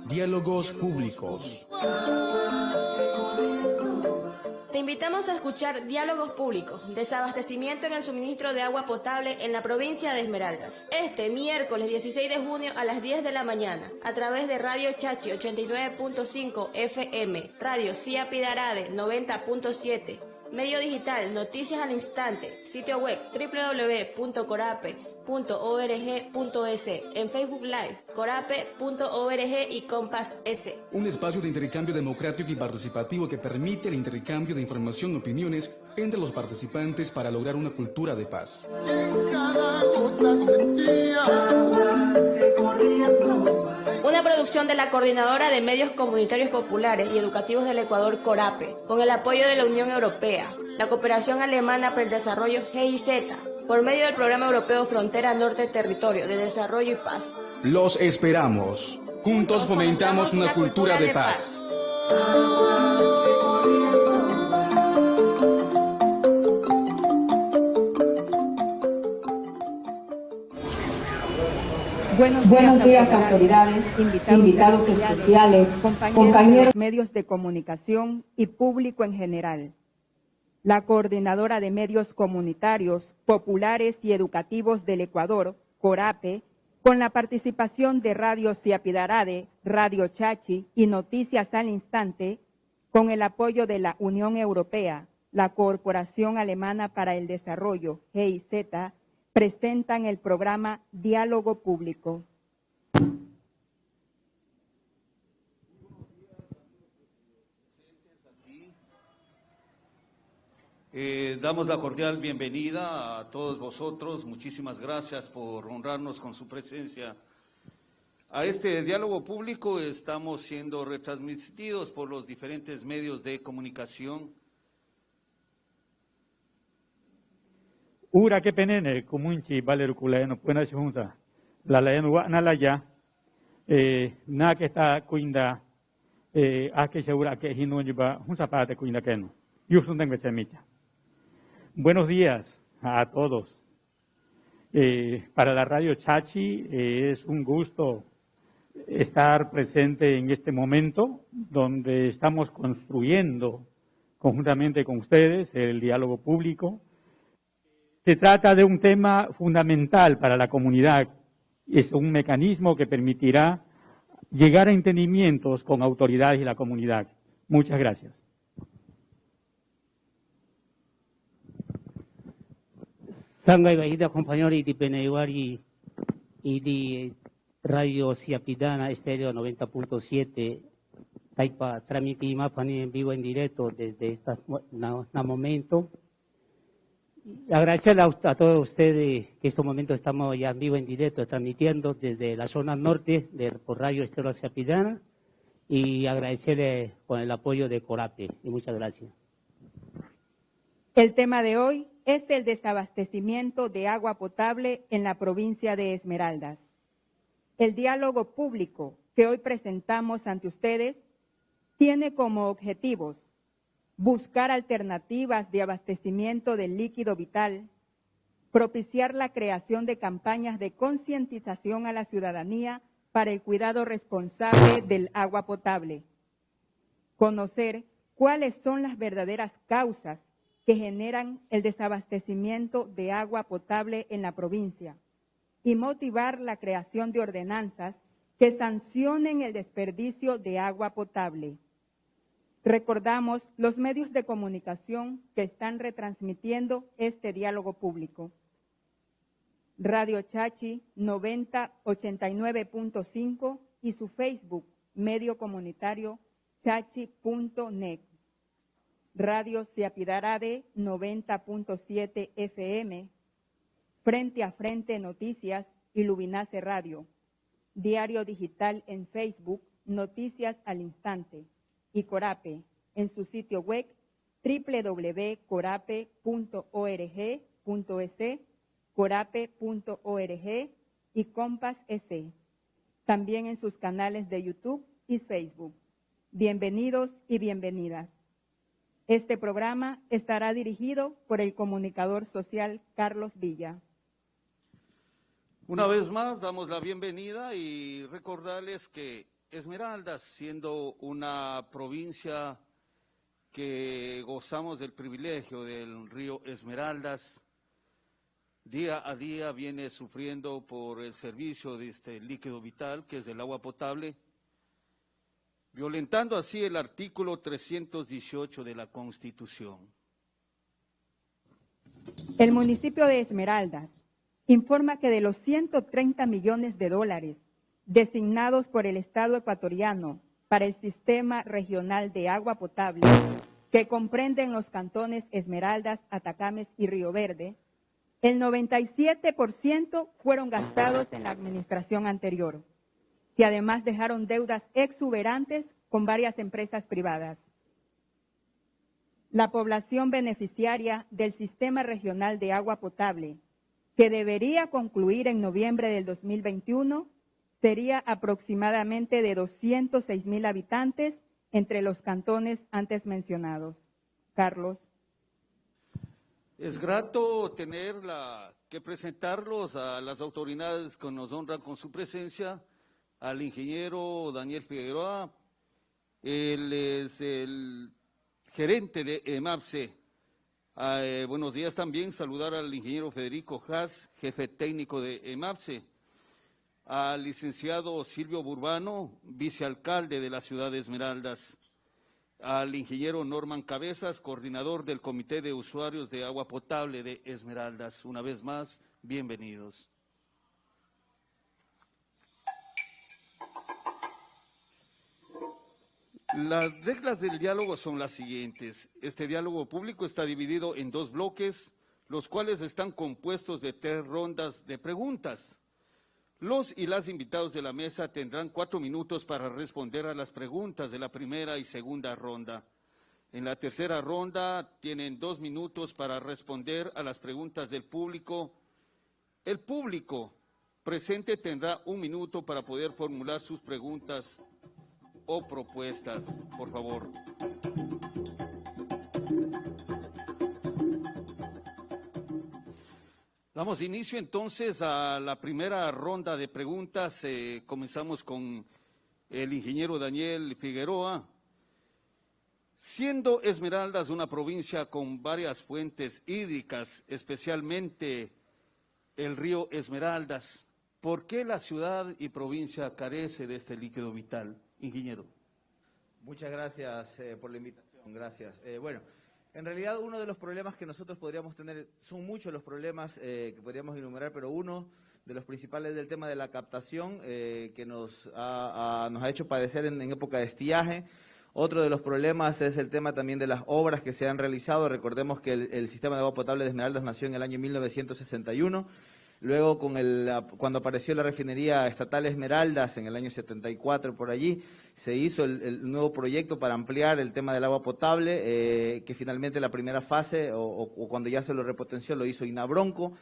Diálogos públicos. Te invitamos a escuchar Diálogos Públicos, desabastecimiento en el suministro de agua potable en la provincia de Esmeraldas. Este miércoles 16 de junio a las 10 de la mañana, a través de Radio Chachi 89.5 FM, Radio Ciapidarade 90.7, medio digital Noticias al Instante, sitio web www.corape.org.es, en Facebook Live, corape.org y Compass S. Un espacio de intercambio democrático y participativo que permite el intercambio de información y opiniones entre los participantes para lograr una cultura de paz. Una producción de la Coordinadora de Medios Comunitarios Populares y Educativos del Ecuador, CORAPE, con el apoyo de la Unión Europea, la Cooperación Alemana para el Desarrollo GIZ, por medio del Programa Europeo Frontera Norte Territorio de Desarrollo y Paz. Los esperamos. Juntos fomentamos una cultura de paz. Buenos días, autoridades, invitados especiales, compañeros, medios de comunicación y público en general. La Coordinadora de Medios Comunitarios, Populares y Educativos del Ecuador, CORAPE, con la participación de Radio Ciapidarade, Radio Chachi y Noticias al Instante, con el apoyo de la Unión Europea, la Corporación Alemana para el Desarrollo, GIZ, presentan el programa Diálogo Público. Damos la cordial bienvenida a todos vosotros. Muchísimas gracias por honrarnos con su presencia. A este diálogo público estamos siendo retransmitidos por los diferentes medios de comunicación. Ura que penene kumunchi balerukulaeno puena shunza la laenu na la ya na que está cuinda a que segura que hinunjiba hunza parte cuinda keno yusun tengo chemita. Buenos días a todos. Para la Radio Chachi es un gusto estar presente en este momento donde estamos construyendo conjuntamente con ustedes el diálogo público. Se trata de un tema fundamental para la comunidad. Es un mecanismo que permitirá llegar a entendimientos con autoridades y la comunidad. Muchas gracias. Sangay Bahida, compañero y de Penayuari y de Radio Ciapidana Estéreo 90.7, Taipa, transmitimos en vivo en directo desde este momento. Agradecerle a todos ustedes que en este momento estamos ya en vivo en directo, transmitiendo desde la zona norte por Radio Estéreo Ciapidana y agradecerle con el apoyo de CORAPE. Y muchas gracias. El tema de hoy es el desabastecimiento de agua potable en la provincia de Esmeraldas. El diálogo público que hoy presentamos ante ustedes tiene como objetivos buscar alternativas de abastecimiento del líquido vital, propiciar la creación de campañas de concientización a la ciudadanía para el cuidado responsable del agua potable, conocer cuáles son las verdaderas causas que generan el desabastecimiento de agua potable en la provincia y motivar la creación de ordenanzas que sancionen el desperdicio de agua potable. Recordamos los medios de comunicación que están retransmitiendo este diálogo público. Radio Chachi 9089.5 y su Facebook, medio comunitario chachi.net. Radio Ciapidarade 90.7 FM, Frente a Frente Noticias y Lubinace Radio, Diario Digital en Facebook, Noticias al Instante, y CORAPE en su sitio web www.corape.org.es, corape.org y Compass S. También en sus canales de YouTube y Facebook. Bienvenidos y bienvenidas. Este programa estará dirigido por el comunicador social Carlos Villa. Una vez más, damos la bienvenida y recordarles que Esmeraldas, siendo una provincia que gozamos del privilegio del río Esmeraldas, día a día viene sufriendo por el servicio de este líquido vital, que es el agua potable, violentando así el artículo 318 de la Constitución. El municipio de Esmeraldas informa que de los 130 millones de dólares designados por el Estado ecuatoriano para el Sistema Regional de Agua Potable, que comprenden los cantones Esmeraldas, Atacames y Río Verde, el 97% fueron gastados en la administración anterior, que además dejaron deudas exuberantes con varias empresas privadas. La población beneficiaria del Sistema Regional de Agua Potable, que debería concluir en noviembre del 2021, sería aproximadamente de 206,000 habitantes entre los cantones antes mencionados. Carlos. Es grato que presentarlos a las autoridades que nos honran con su presencia, al ingeniero Daniel Figueroa, él es el gerente de EMAPSE. Buenos días también, saludar al ingeniero Federico Haas, jefe técnico de EMAPSE, al licenciado Silvio Burbano, vicealcalde de la ciudad de Esmeraldas, al ingeniero Norman Cabezas, coordinador del Comité de Usuarios de Agua Potable de Esmeraldas. Una vez más, bienvenidos. Las reglas del diálogo son las siguientes. Este diálogo público está dividido en 2 bloques, los cuales están compuestos de 3 rondas de preguntas. Los y las invitados de la mesa tendrán 4 minutos para responder a las preguntas de la primera y segunda ronda. En la tercera ronda tienen 2 minutos para responder a las preguntas del público. El público presente tendrá 1 minuto para poder formular sus preguntas o propuestas, por favor. Damos inicio entonces a la primera ronda de preguntas. Comenzamos con el ingeniero Daniel Figueroa. Siendo Esmeraldas una provincia con varias fuentes hídricas, especialmente el río Esmeraldas, ¿por qué la ciudad y provincia carece de este líquido vital? Ingeniero. Muchas gracias por la invitación, gracias. Bueno, en realidad uno de los problemas que nosotros podríamos tener, son muchos los problemas que podríamos enumerar, pero uno de los principales es el tema de la captación que nos ha hecho padecer en época de estiaje. Otro de los problemas es el tema también de las obras que se han realizado. Recordemos que el sistema de agua potable de Esmeraldas nació en el año 1961. Luego, cuando apareció la refinería estatal Esmeraldas en el año 74 por allí, se hizo el nuevo proyecto para ampliar el tema del agua potable, que finalmente la primera fase, o cuando ya se lo repotenció, lo hizo Inabronco.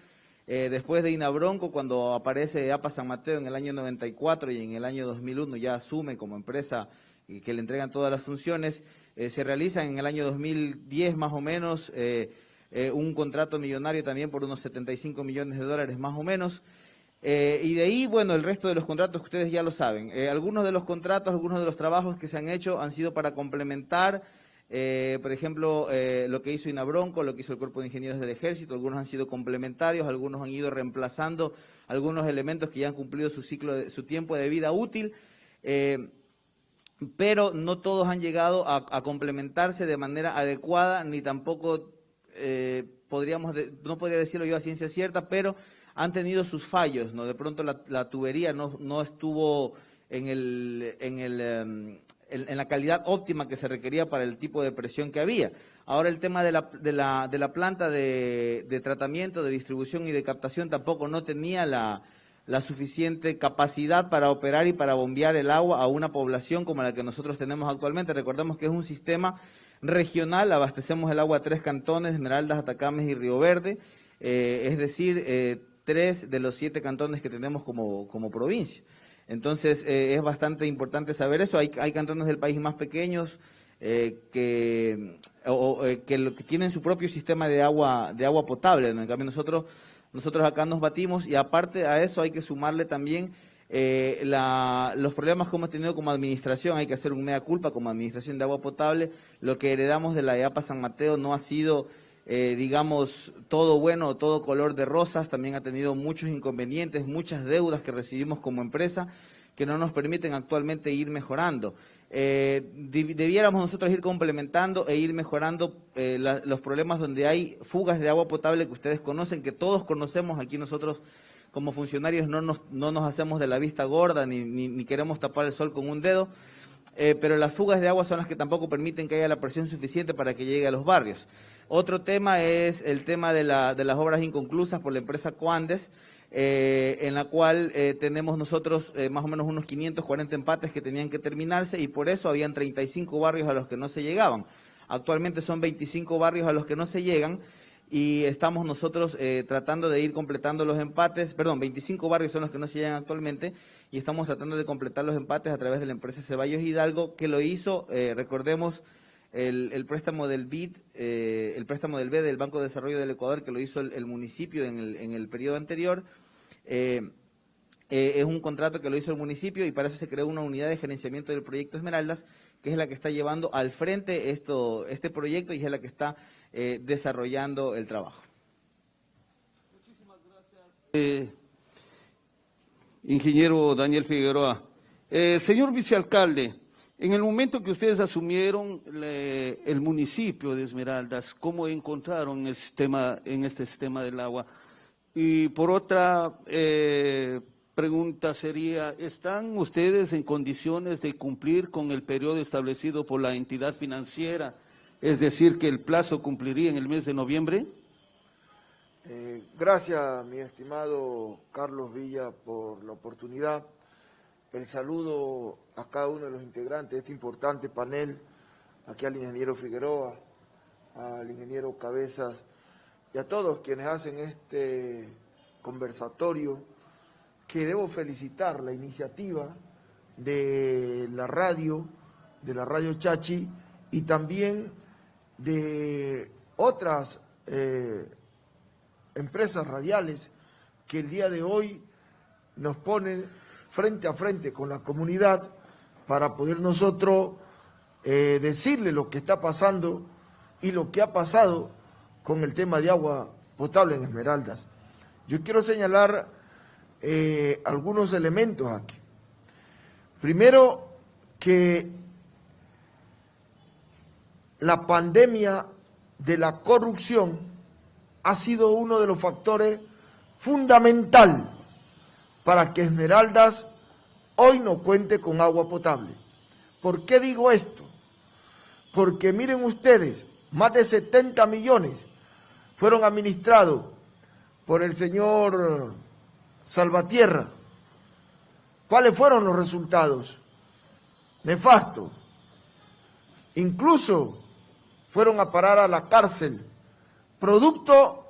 Después de Inabronco, cuando aparece APA San Mateo en el año 94 y en el año 2001 ya asume como empresa que le entregan todas las funciones, se realiza en el año 2010 más o menos un contrato millonario también por unos 75 millones de dólares más o menos. Y de ahí, bueno, el resto de los contratos ustedes ya lo saben. Algunos de los contratos, algunos de los trabajos que se han hecho han sido para complementar, por ejemplo, lo que hizo Inabronco, lo que hizo el Cuerpo de Ingenieros del Ejército. Algunos han sido complementarios, algunos han ido reemplazando algunos elementos que ya han cumplido su tiempo de vida útil, pero no todos han llegado a complementarse de manera adecuada, ni tampoco no podría decirlo yo a ciencia cierta, pero han tenido sus fallos, ¿no? De pronto la tubería no estuvo en la calidad óptima que se requería para el tipo de presión que había. Ahora el tema de la planta de tratamiento, de distribución y de captación tampoco no tenía la suficiente capacidad para operar y para bombear el agua a una población como la que nosotros tenemos actualmente. Recordemos que es un sistema regional, abastecemos el agua a 3 cantones, Esmeraldas, Atacames y Río Verde, es decir, 3 de los 7 cantones que tenemos como provincia. Entonces, es bastante importante saber eso. Hay cantones del país más pequeños que tienen su propio sistema de agua potable, ¿no? En cambio nosotros acá nos batimos, y aparte a eso hay que sumarle también los problemas que hemos tenido como administración. Hay que hacer un mea culpa como administración de agua potable. Lo que heredamos de la EAPA San Mateo no ha sido, digamos, todo bueno o todo color de rosas. También ha tenido muchos inconvenientes, muchas deudas que recibimos como empresa que no nos permiten actualmente ir mejorando. Debiéramos nosotros ir complementando e ir mejorando los problemas donde hay fugas de agua potable que ustedes conocen, que todos conocemos. Aquí nosotros como funcionarios no nos hacemos de la vista gorda ni queremos tapar el sol con un dedo, pero las fugas de agua son las que tampoco permiten que haya la presión suficiente para que llegue a los barrios. Otro tema es el tema de las obras inconclusas por la empresa Coandes, en la cual tenemos nosotros más o menos unos 540 empates que tenían que terminarse, y por eso habían 35 barrios a los que no se llegaban. Actualmente son 25 barrios a los que no se llegan, y estamos nosotros tratando de ir completando los empates. 25 barrios son los que no se llegan actualmente, y estamos tratando de completar los empates a través de la empresa Ceballos Hidalgo, que lo hizo, recordemos, el préstamo del BID, el préstamo del BED, del Banco de Desarrollo del Ecuador, que lo hizo el municipio en el periodo anterior. Es un contrato que lo hizo el municipio, y para eso se creó una unidad de gerenciamiento del proyecto Esmeraldas, que es la que está llevando al frente este proyecto, y es la que está desarrollando el trabajo. Muchísimas gracias, ingeniero Daniel Figueroa. Señor vicealcalde, en el momento que ustedes asumieron el municipio de Esmeraldas, ¿cómo encontraron en este sistema del agua? Y por otra pregunta sería, ¿están ustedes en condiciones de cumplir con el periodo establecido por la entidad financiera? Es decir, que el plazo cumpliría en el mes de noviembre. Gracias, mi estimado Carlos Villa, por la oportunidad. El saludo a cada uno de los integrantes de este importante panel, aquí al ingeniero Figueroa, al ingeniero Cabezas y a todos quienes hacen este conversatorio, que debo felicitar la iniciativa de la radio Chachi, y también de otras empresas radiales que el día de hoy nos ponen frente a frente con la comunidad para poder nosotros decirle lo que está pasando y lo que ha pasado con el tema de agua potable en Esmeraldas. Yo quiero señalar algunos elementos aquí. Primero, que la pandemia de la corrupción ha sido uno de los factores fundamentales para que Esmeraldas hoy no cuente con agua potable. ¿Por qué digo esto? Porque miren ustedes, más de 70 millones fueron administrados por el señor Salvatierra. ¿Cuáles fueron los resultados? Nefastos. Incluso fueron a parar a la cárcel. ¿Producto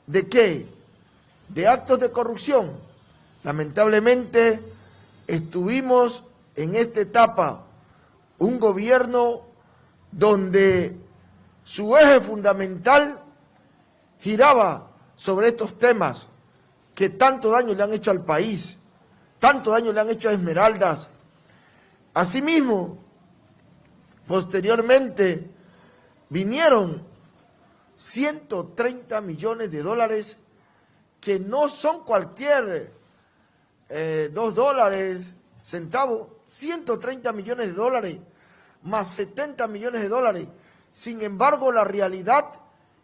de qué? De actos de corrupción. Lamentablemente estuvimos en esta etapa un gobierno donde su eje fundamental giraba sobre estos temas que tanto daño le han hecho al país, tanto daño le han hecho a Esmeraldas. Asimismo, posteriormente vinieron 130 millones de dólares, que no son cualquier $2 centavos, 130 millones de dólares, más 70 millones de dólares. Sin embargo, la realidad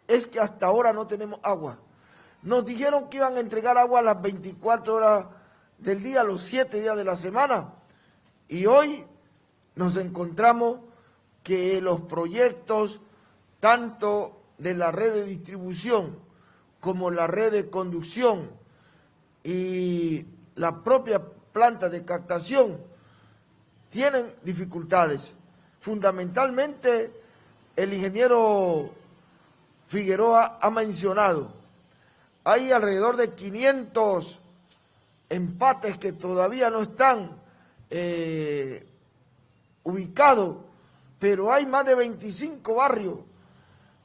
es que hasta ahora no tenemos agua. Nos dijeron que iban a entregar agua a las 24 horas del día, los 7 días de la semana, y hoy nos encontramos que los proyectos, tanto de la red de distribución como la red de conducción y la propia planta de captación, tienen dificultades. Fundamentalmente, el ingeniero Figueroa ha mencionado, hay alrededor de 500 empates que todavía no están ubicados pero hay más de 25 barrios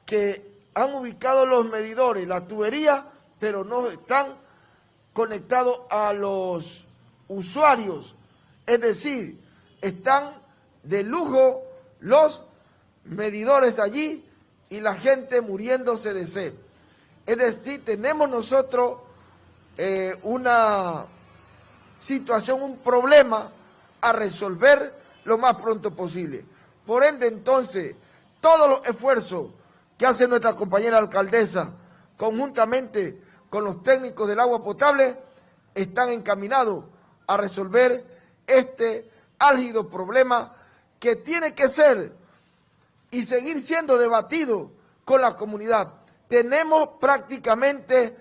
que han ubicado los medidores, la tubería, pero no están conectados a los usuarios. Es decir, están de lujo los medidores allí y la gente muriéndose de sed. Es decir, tenemos nosotros una situación, un problema a resolver lo más pronto posible. Por ende, entonces, todos los esfuerzos que hace nuestra compañera alcaldesa conjuntamente con los técnicos del agua potable están encaminados a resolver este álgido problema que tiene que ser y seguir siendo debatido con la comunidad. Tenemos prácticamente,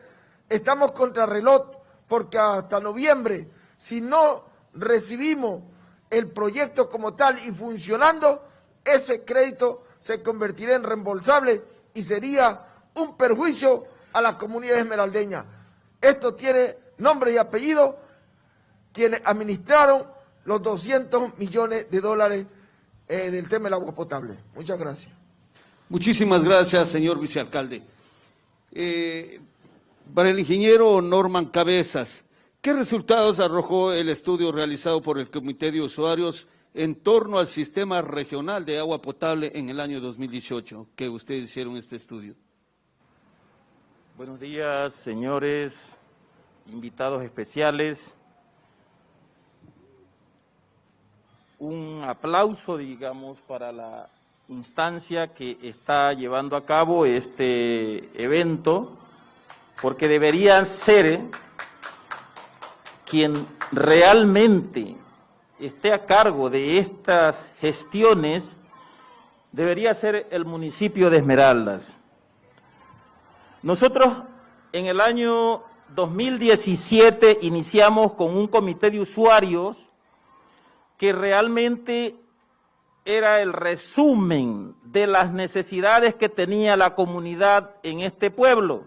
estamos contra reloj, porque hasta noviembre, si no recibimos el proyecto como tal y funcionando, ese crédito se convertirá en reembolsable y sería un perjuicio a la comunidad esmeraldeña. Esto tiene nombre y apellido quienes administraron los 200 millones de dólares del tema del agua potable. Muchas gracias. Muchísimas gracias, señor vicealcalde. Para el ingeniero Norman Cabezas, ¿qué resultados arrojó el estudio realizado por el Comité de Usuarios en torno al sistema regional de agua potable en el año 2018, que ustedes hicieron este estudio? Buenos días, señores, invitados especiales. Un aplauso, digamos, para la instancia que está llevando a cabo este evento, porque debería ser quien realmente esté a cargo de estas gestiones, debería ser el municipio de Esmeraldas. Nosotros en el año 2017 iniciamos con un comité de usuarios que realmente era el resumen de las necesidades que tenía la comunidad en este pueblo,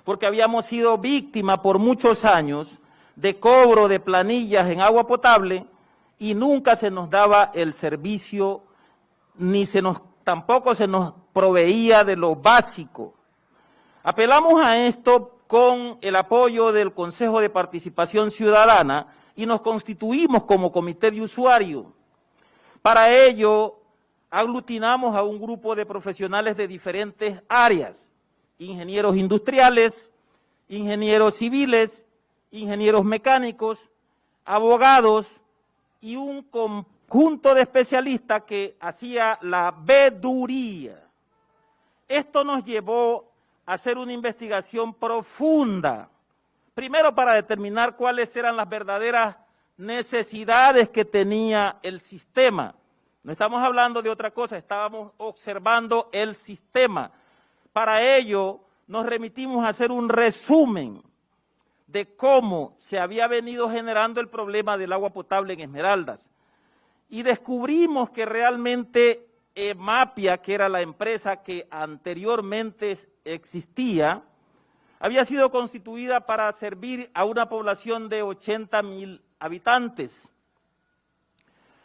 porque habíamos sido víctimas por muchos años de cobro de planillas en agua potable y nunca se nos daba el servicio, ni tampoco se nos proveía de lo básico. Apelamos a esto con el apoyo del Consejo de Participación Ciudadana y nos constituimos como comité de usuarios. Para ello, aglutinamos a un grupo de profesionales de diferentes áreas: ingenieros industriales, ingenieros civiles, ingenieros mecánicos, abogados y un conjunto de especialistas que hacía la veeduría. Esto nos llevó a hacer una investigación profunda, primero para determinar cuáles eran las verdaderas necesidades que tenía el sistema. No estamos hablando de otra cosa, estábamos observando el sistema. Para ello nos remitimos a hacer un resumen de cómo se había venido generando el problema del agua potable en Esmeraldas. Y descubrimos que realmente EMAPIA, que era la empresa que anteriormente existía, había sido constituida para servir a una población de 80,000 habitantes.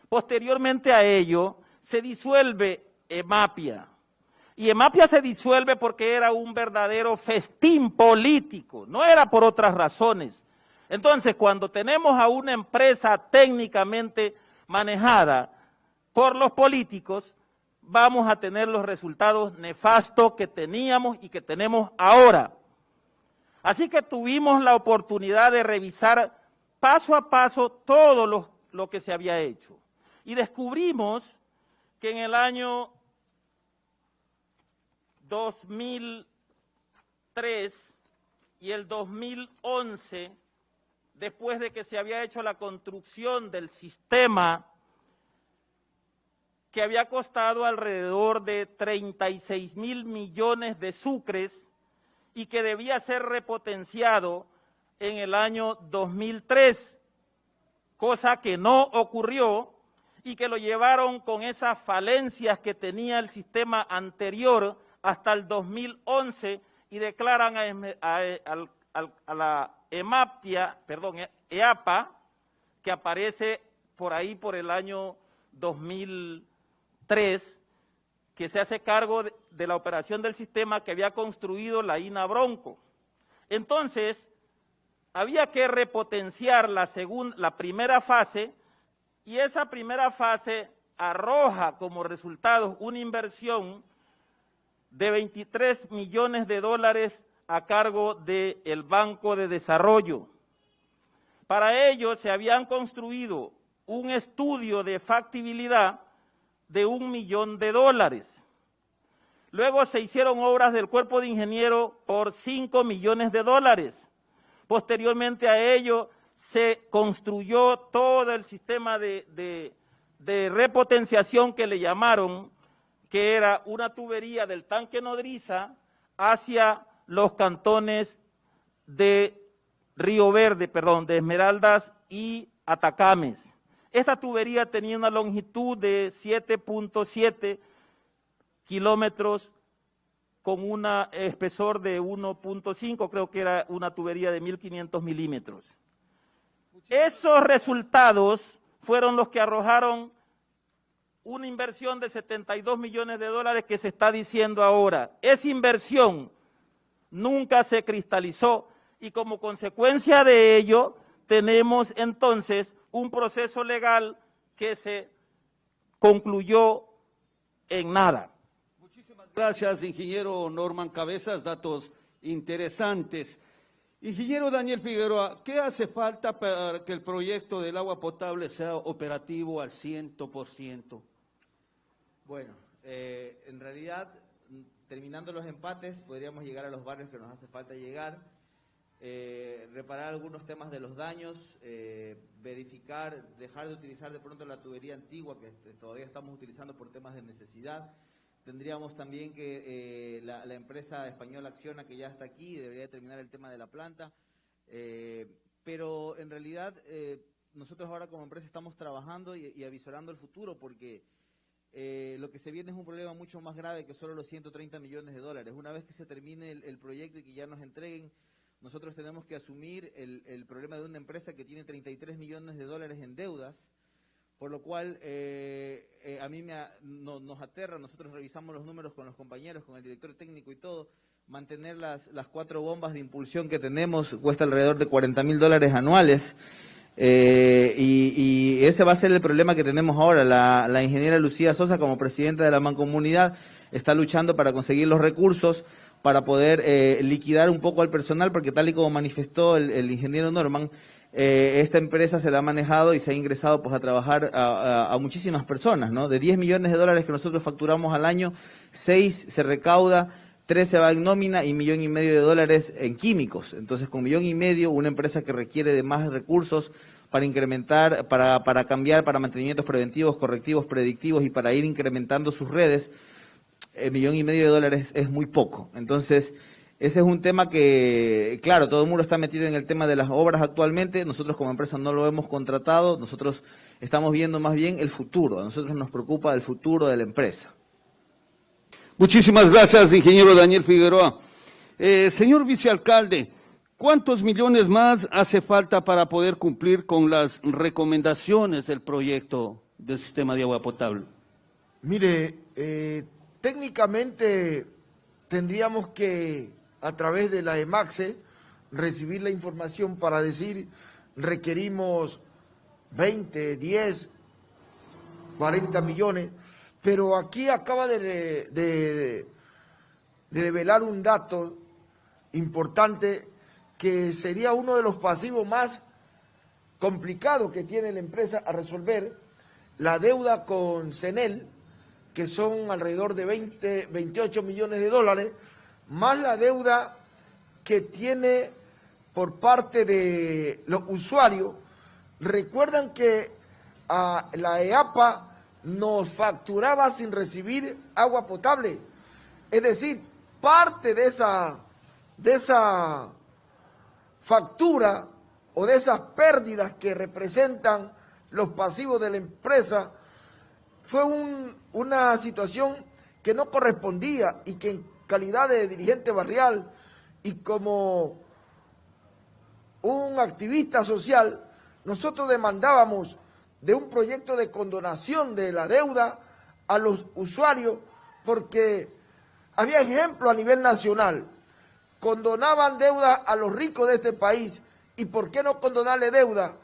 Posteriormente a ello, se disuelve EMAPIA. Y EMAPIA se disuelve porque era un verdadero festín político, no era por otras razones. Entonces, cuando tenemos a una empresa técnicamente manejada por los políticos, vamos a tener los resultados nefastos que teníamos y que tenemos ahora. Así que tuvimos la oportunidad de revisar paso a paso todo lo que se había hecho. Y descubrimos que en el año 2003 y el 2011, después de que se había hecho la construcción del sistema, que había costado alrededor de 36,000 millones de sucres y que debía ser repotenciado en el año 2003, cosa que no ocurrió y que lo llevaron con esas falencias que tenía el sistema anterior hasta el 2011 y declaran a la EAPA, que aparece por ahí por el año 2011, 3, que se hace cargo de la operación del sistema que había construido la INA Bronco. Entonces, había que repotenciar la primera fase, y esa primera fase arroja como resultado una inversión de 23 millones de dólares a cargo del Banco de Desarrollo. Para ello se habían construido un estudio de factibilidad de $1 millón. Luego se hicieron obras del cuerpo de ingenieros por $5 millones. Posteriormente a ello se construyó todo el sistema de repotenciación que le llamaron, que era una tubería del tanque nodriza hacia los cantones de de Esmeraldas y Atacames. Esta tubería tenía una longitud de 7.7 kilómetros con un espesor de 1.5, creo que era una tubería de 1.500 milímetros. Esos resultados fueron los que arrojaron una inversión de 72 millones de dólares que se está diciendo ahora. Esa inversión nunca se cristalizó y como consecuencia de ello tenemos entonces un proceso legal que se concluyó en nada. Muchísimas gracias, ingeniero Norman Cabezas, datos interesantes. Ingeniero Daniel Figueroa, ¿qué hace falta para que el proyecto del agua potable sea operativo al 100%? Bueno, en realidad, terminando los empates, podríamos llegar a los barrios que nos hace falta llegar, reparar algunos temas de los daños, verificar, dejar de utilizar de pronto la tubería antigua que todavía estamos utilizando por temas de necesidad. Tendríamos también que la empresa española Acciona, que ya está aquí, debería terminar el tema de la planta, pero en realidad nosotros ahora como empresa estamos trabajando y avisorando el futuro, porque lo que se viene es un problema mucho más grave que solo los 130 millones de dólares. Una vez que se termine el proyecto y que ya nos entreguen, nosotros tenemos que asumir el problema de una empresa que tiene 33 millones de dólares en deudas, por lo cual a mí nos aterra. Nosotros revisamos los números con los compañeros, con el director técnico y todo. Mantener las 4 bombas de impulsión que tenemos cuesta alrededor de 40.000 dólares anuales. Y ese va a ser el problema que tenemos ahora. La ingeniera Lucía Sosa, como presidenta de la Mancomunidad, está luchando para conseguir los recursos para poder liquidar un poco al personal, porque tal y como manifestó el ingeniero Norman, esta empresa se la ha manejado y se ha ingresado pues a trabajar a muchísimas personas, ¿no? De 10 millones de dólares que nosotros facturamos al año, 6 se recauda, 3 se va en nómina y $1,5 millones en químicos. Entonces, con $1,5 millones, una empresa que requiere de más recursos para incrementar, para cambiar, para mantenimientos preventivos, correctivos, predictivos y para ir incrementando sus redes, $1,5 millones es muy poco. Entonces, ese es un tema que, claro, todo el mundo está metido en el tema de las obras actualmente. Nosotros como empresa no lo hemos contratado, nosotros estamos viendo más bien el futuro. A nosotros nos preocupa el futuro de la empresa. Muchísimas gracias, ingeniero Daniel Figueroa. Señor vicealcalde, ¿cuántos millones más hace falta para poder cumplir con las recomendaciones del proyecto del sistema de agua potable? Mire, técnicamente tendríamos que, a través de la EMAXE, recibir la información para decir requerimos 20, 10, 40 millones, pero aquí acaba de develar un dato importante que sería uno de los pasivos más complicados que tiene la empresa a resolver, la deuda con CENEL, que son alrededor de 28 millones de dólares, más la deuda que tiene por parte de los usuarios. Recuerdan que la EAPA nos facturaba sin recibir agua potable, es decir, parte de esa factura o de esas pérdidas que representan los pasivos de la empresa fue una situación que no correspondía y que en calidad de dirigente barrial y como un activista social, nosotros demandábamos de un proyecto de condonación de la deuda a los usuarios, porque había ejemplos a nivel nacional. Condonaban deuda a los ricos de este país, y ¿por qué no condonarle deuda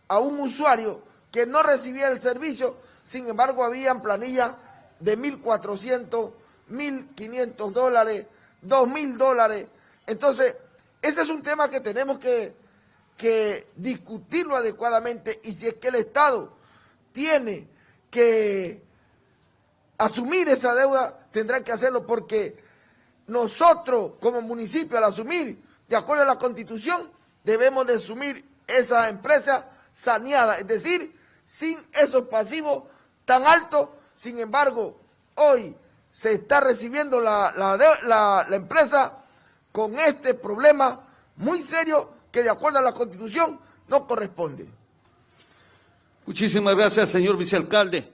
a un usuario que no recibía el servicio? Sin embargo, habían planillas de $1.400, $1.500, $2.000. Entonces, ese es un tema que tenemos que discutirlo adecuadamente, y si es que el Estado tiene que asumir esa deuda, tendrá que hacerlo, porque nosotros como municipio, al asumir, de acuerdo a la Constitución, debemos de asumir esa empresa saneada, es decir, sin esos pasivos tan altos. Sin embargo, hoy se está recibiendo la empresa con este problema muy serio que, de acuerdo a la Constitución, no corresponde. Muchísimas gracias, señor vicealcalde.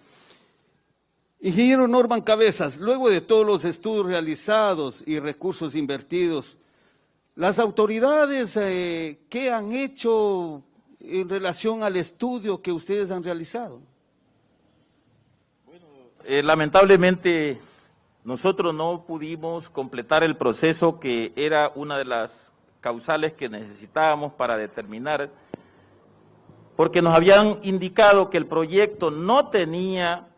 Ingeniero Norman Cabezas, luego de todos los estudios realizados y recursos invertidos, las autoridades, ¿qué han hecho en relación al estudio que ustedes han realizado? Lamentablemente, nosotros no pudimos completar el proceso, que era una de las causales que necesitábamos para determinar, porque nos habían indicado que el proyecto no tenía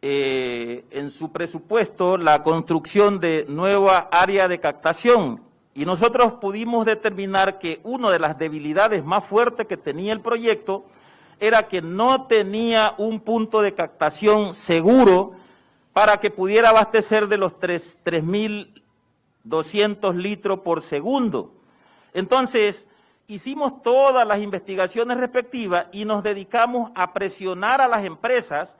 en su presupuesto la construcción de nueva área de captación, y nosotros pudimos determinar que una de las debilidades más fuertes que tenía el proyecto era que no tenía un punto de captación seguro para que pudiera abastecer de los 3.200 litros por segundo. Entonces, hicimos todas las investigaciones respectivas y nos dedicamos a presionar a las empresas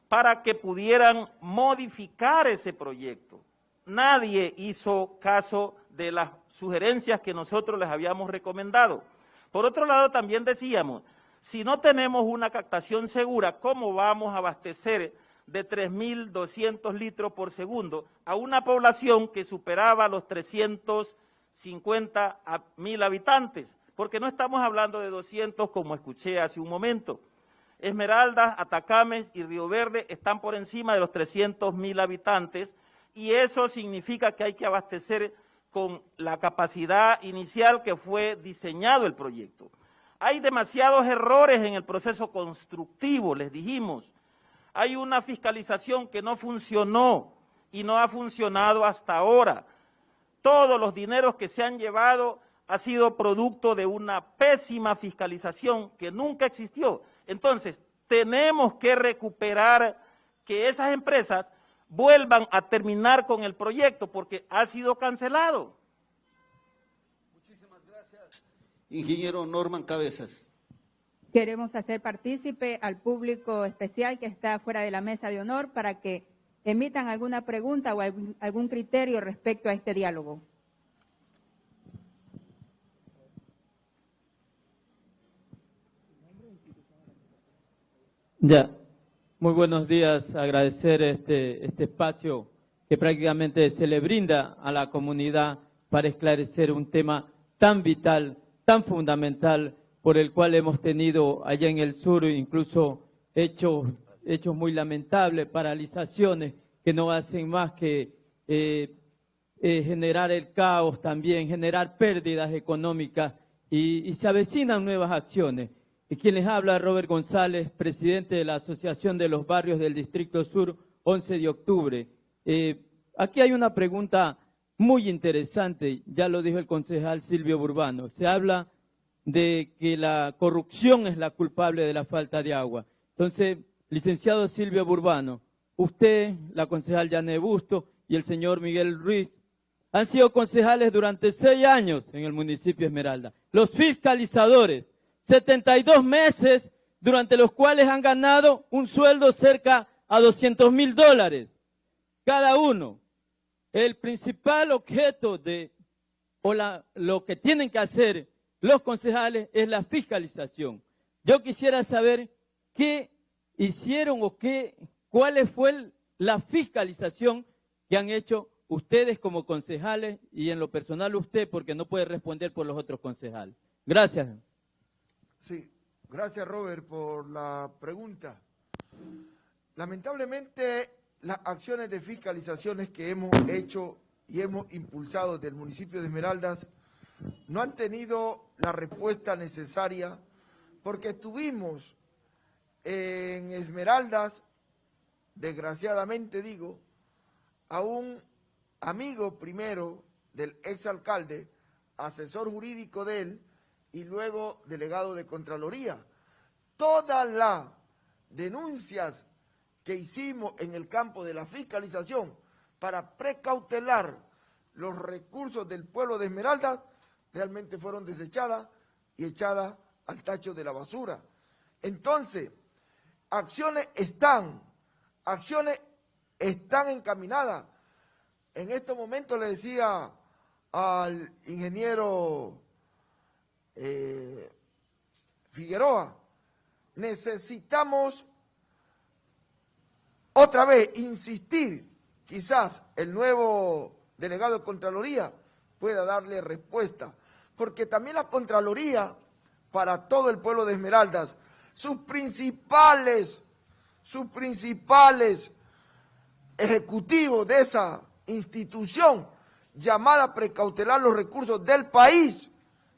para que pudieran modificar ese proyecto. Nadie hizo caso de las sugerencias que nosotros les habíamos recomendado. Por otro lado, también decíamos, si no tenemos una captación segura, ¿cómo vamos a abastecer de 3.200 litros por segundo a una población que superaba los 350.000 habitantes? Porque no estamos hablando de 200 como escuché hace un momento. Esmeraldas, Atacames y Río Verde están por encima de los 300.000 habitantes, y eso significa que hay que abastecer con la capacidad inicial que fue diseñado el proyecto. Hay demasiados errores en el proceso constructivo, les dijimos. Hay una fiscalización que no funcionó y no ha funcionado hasta ahora. Todos los dineros que se han llevado ha sido producto de una pésima fiscalización que nunca existió. Entonces, tenemos que recuperar que esas empresas vuelvan a terminar con el proyecto, porque ha sido cancelado. Muchísimas gracias, ingeniero Norman Cabezas. Queremos hacer partícipe al público especial que está fuera de la mesa de honor para que emitan alguna pregunta o algún criterio respecto a este diálogo. Ya, muy buenos días. Agradecer este espacio que prácticamente se le brinda a la comunidad para esclarecer un tema tan vital, tan fundamental, por el cual hemos tenido allá en el sur incluso hechos muy lamentables, paralizaciones que no hacen más que generar el caos también, generar pérdidas económicas, y se avecinan nuevas acciones. Y quien les habla, Robert González, presidente de la Asociación de los Barrios del Distrito Sur, 11 de octubre. Aquí hay una pregunta muy interesante, ya lo dijo el concejal Silvio Burbano. Se habla de que la corrupción es la culpable de la falta de agua. Entonces, licenciado Silvio Burbano, usted, la concejal Yané Busto y el señor Miguel Ruiz han sido concejales durante 6 años en el municipio Esmeralda. Los fiscalizadores, 72 meses durante los cuales han ganado un sueldo cerca a $200.000 cada uno. El principal objeto lo que tienen que hacer los concejales es la fiscalización. Yo quisiera saber qué hicieron o cuál fue la fiscalización que han hecho ustedes como concejales, y en lo personal usted, porque no puede responder por los otros concejales. Gracias. Sí, gracias Robert por la pregunta. Lamentablemente las acciones de fiscalizaciones que hemos hecho y hemos impulsado del municipio de Esmeraldas no han tenido la respuesta necesaria, porque tuvimos en Esmeraldas, desgraciadamente digo, a un amigo primero del exalcalde, asesor jurídico de él y luego delegado de Contraloría. Todas las denuncias que hicimos en el campo de la fiscalización para precautelar los recursos del pueblo de Esmeraldas realmente fueron desechadas y echadas al tacho de la basura. Entonces, acciones están encaminadas. En estos momentos le decía al ingeniero Figueroa, necesitamos otra vez insistir, quizás el nuevo delegado de Contraloría pueda darle respuesta, porque también la Contraloría, para todo el pueblo de Esmeraldas, sus principales ejecutivos de esa institución llamada a precautelar los recursos del país,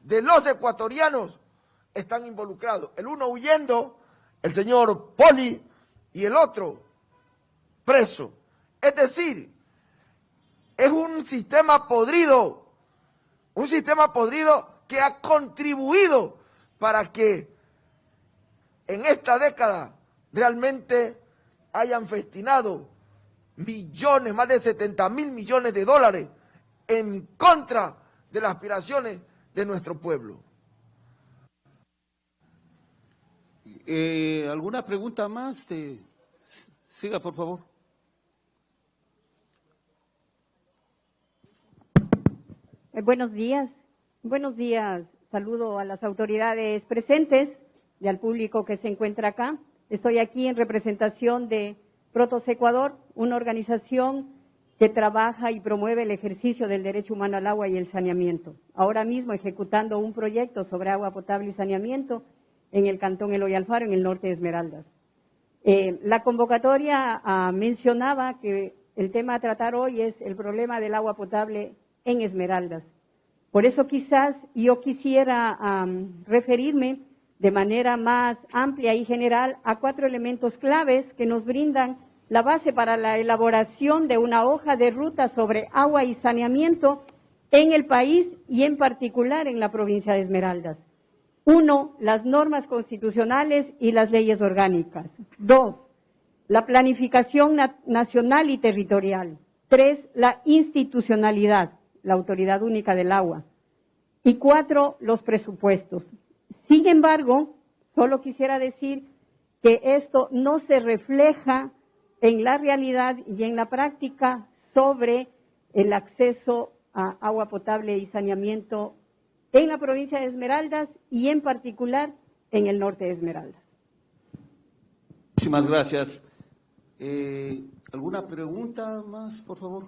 de los ecuatorianos, están involucrados. El uno huyendo, el señor Poli, y el otro preso. Es decir, es un sistema podrido que ha contribuido para que en esta década realmente hayan festinado millones, más de 70.000 millones de dólares en contra de las aspiraciones de nuestro pueblo. ¿Alguna pregunta más? Siga, por favor. Buenos días. Saludo a las autoridades presentes y al público que se encuentra acá. Estoy aquí en representación de Protos Ecuador, una organización que trabaja y promueve el ejercicio del derecho humano al agua y el saneamiento. Ahora mismo ejecutando un proyecto sobre agua potable y saneamiento en el cantón Eloy Alfaro, en el norte de Esmeraldas. La convocatoria mencionaba que el tema a tratar hoy es el problema del agua potable en Esmeraldas. Por eso quizás yo quisiera referirme de manera más amplia y general a 4 elementos claves que nos brindan la base para la elaboración de una hoja de ruta sobre agua y saneamiento en el país y en particular en la provincia de Esmeraldas. 1, las normas constitucionales y las leyes orgánicas. 2, la planificación nacional y territorial. 3, la institucionalidad, la Autoridad Única del Agua. Y 4, los presupuestos. Sin embargo, solo quisiera decir que esto no se refleja en la realidad y en la práctica sobre el acceso a agua potable y saneamiento en la provincia de Esmeraldas y en particular en el norte de Esmeraldas. Muchísimas gracias. ¿Alguna pregunta más, por favor?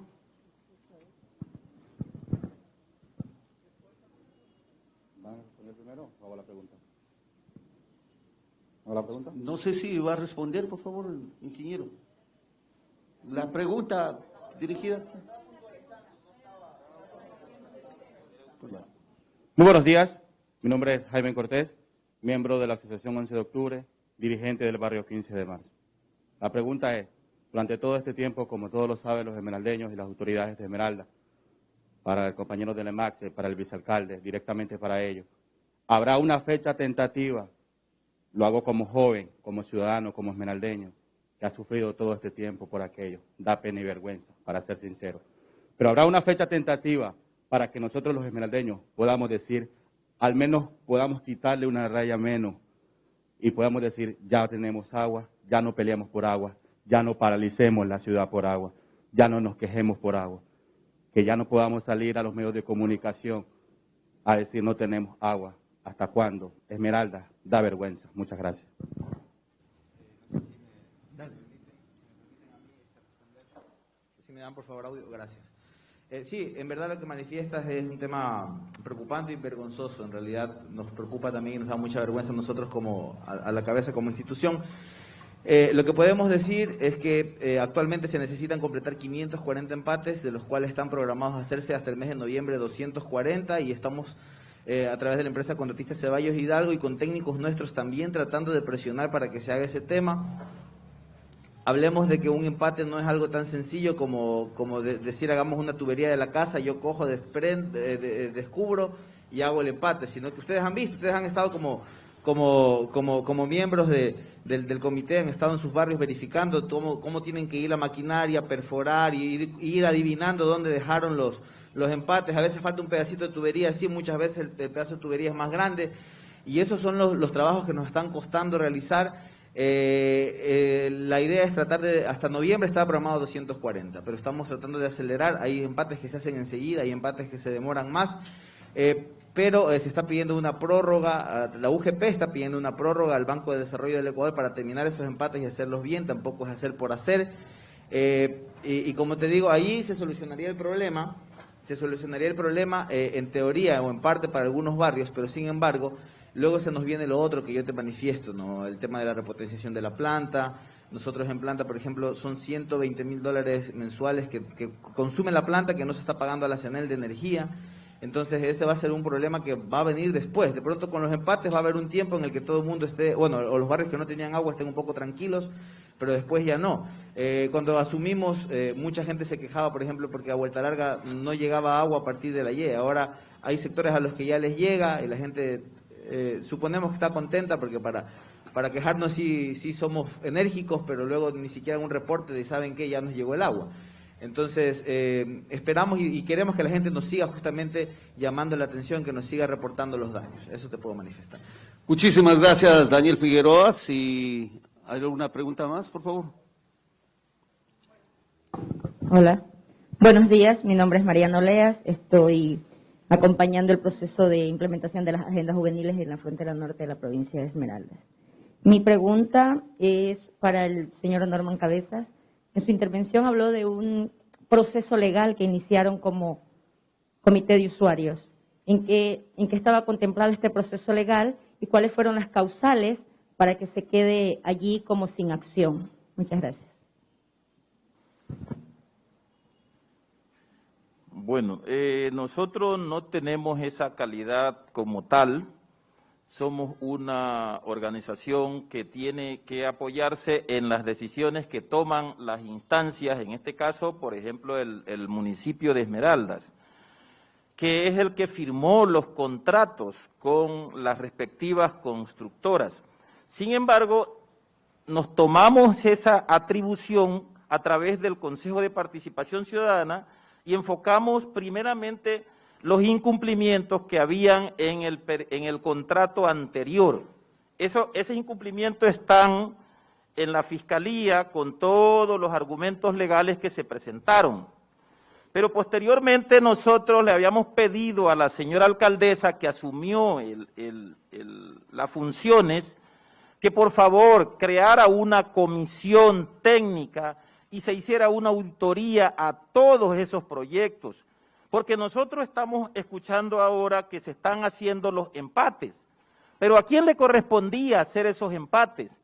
¿Van a responder primero o hago la pregunta? ¿Hago la pregunta? No sé si va a responder, por favor, ingeniero. La pregunta dirigida. Muy buenos días, mi nombre es Jaime Cortés, miembro de la Asociación 11 de Octubre, dirigente del barrio 15 de Marzo. La pregunta es, durante todo este tiempo, como todos lo saben los esmeraldeños y las autoridades de Esmeralda, para el compañero del EMAXE, para el vicealcalde, directamente para ellos, ¿habrá una fecha tentativa? Lo hago como joven, como ciudadano, como esmeraldeño, que ha sufrido todo este tiempo por aquello. Da pena y vergüenza, para ser sincero. Pero habrá una fecha tentativa para que nosotros los esmeraldeños podamos decir, al menos podamos quitarle una raya menos y podamos decir, ya tenemos agua, ya no peleamos por agua, ya no paralicemos la ciudad por agua, ya no nos quejemos por agua, que ya no podamos salir a los medios de comunicación a decir no tenemos agua. ¿Hasta cuándo? Esmeralda, da vergüenza. Muchas gracias. Si me dan por favor audio, gracias. Sí, en verdad lo que manifiestas es un tema preocupante y vergonzoso. En realidad nos preocupa también y nos da mucha vergüenza a nosotros como a la cabeza como institución. Lo que podemos decir es que actualmente se necesitan completar 540 empates, de los cuales están programados a hacerse hasta el mes de noviembre 240, y estamos a través de la empresa contratista Ceballos Hidalgo y con técnicos nuestros también tratando de presionar para que se haga ese tema. Hablemos de que un empate no es algo tan sencillo como decir hagamos una tubería de la casa, yo cojo, descubro y hago el empate, sino que ustedes han visto, ustedes han estado como miembros del comité, han estado en sus barrios verificando cómo tienen que ir la maquinaria, perforar y ir adivinando dónde dejaron los empates. A veces falta un pedacito de tubería, sí, muchas veces el pedazo de tubería es más grande, y esos son los trabajos que nos están costando realizar. La idea es tratar de, hasta noviembre estaba programado 240, pero estamos tratando de acelerar. Hay empates que se hacen enseguida, hay empates que se demoran más, pero se está pidiendo una prórroga, la UGP está pidiendo una prórroga al Banco de Desarrollo del Ecuador para terminar esos empates y hacerlos bien, tampoco es hacer por hacer, y como te digo, ahí se solucionaría el problema en teoría o en parte para algunos barrios, pero sin embargo, luego se nos viene lo otro que yo te manifiesto, ¿no? El tema de la repotenciación de la planta. Nosotros en planta, por ejemplo, son $120.000 mensuales que consume la planta, que no se está pagando a la CENEL de energía. Entonces ese va a ser un problema que va a venir después. De pronto con los empates va a haber un tiempo en el que todo el mundo esté, bueno, o los barrios que no tenían agua estén un poco tranquilos, pero después ya no. Cuando asumimos, mucha gente se quejaba, por ejemplo, porque a Vuelta Larga no llegaba agua a partir de la Y. Ahora hay sectores a los que ya les llega y la gente suponemos que está contenta, porque para quejarnos sí somos enérgicos, pero luego ni siquiera un reporte de ¿saben qué? Ya nos llegó el agua. Entonces, esperamos y queremos que la gente nos siga justamente llamando la atención, que nos siga reportando los daños. Eso te puedo manifestar. Muchísimas gracias, Daniel Figueroa. Si hay alguna pregunta más, por favor. Hola, buenos días. Mi nombre es Mariano Leas. Estoy acompañando el proceso de implementación de las agendas juveniles en la frontera norte de la provincia de Esmeraldas. Mi pregunta es para el señor Norman Cabezas. En su intervención habló de un proceso legal que iniciaron como comité de usuarios. ¿En qué estaba contemplado este proceso legal y cuáles fueron las causales para que se quede allí como sin acción? Muchas gracias. Bueno, nosotros no tenemos esa calidad como tal. Somos una organización que tiene que apoyarse en las decisiones que toman las instancias, en este caso, por ejemplo, el municipio de Esmeraldas, que es el que firmó los contratos con las respectivas constructoras. Sin embargo, nos tomamos esa atribución a través del Consejo de Participación Ciudadana y enfocamos primeramente los incumplimientos que habían en el contrato anterior. Esos incumplimientos están en la Fiscalía con todos los argumentos legales que se presentaron. Pero posteriormente nosotros le habíamos pedido a la señora alcaldesa que asumió las funciones, que por favor creara una comisión técnica y se hiciera una auditoría a todos esos proyectos. Porque nosotros estamos escuchando ahora que se están haciendo los empates, pero ¿a quién le correspondía hacer esos empates?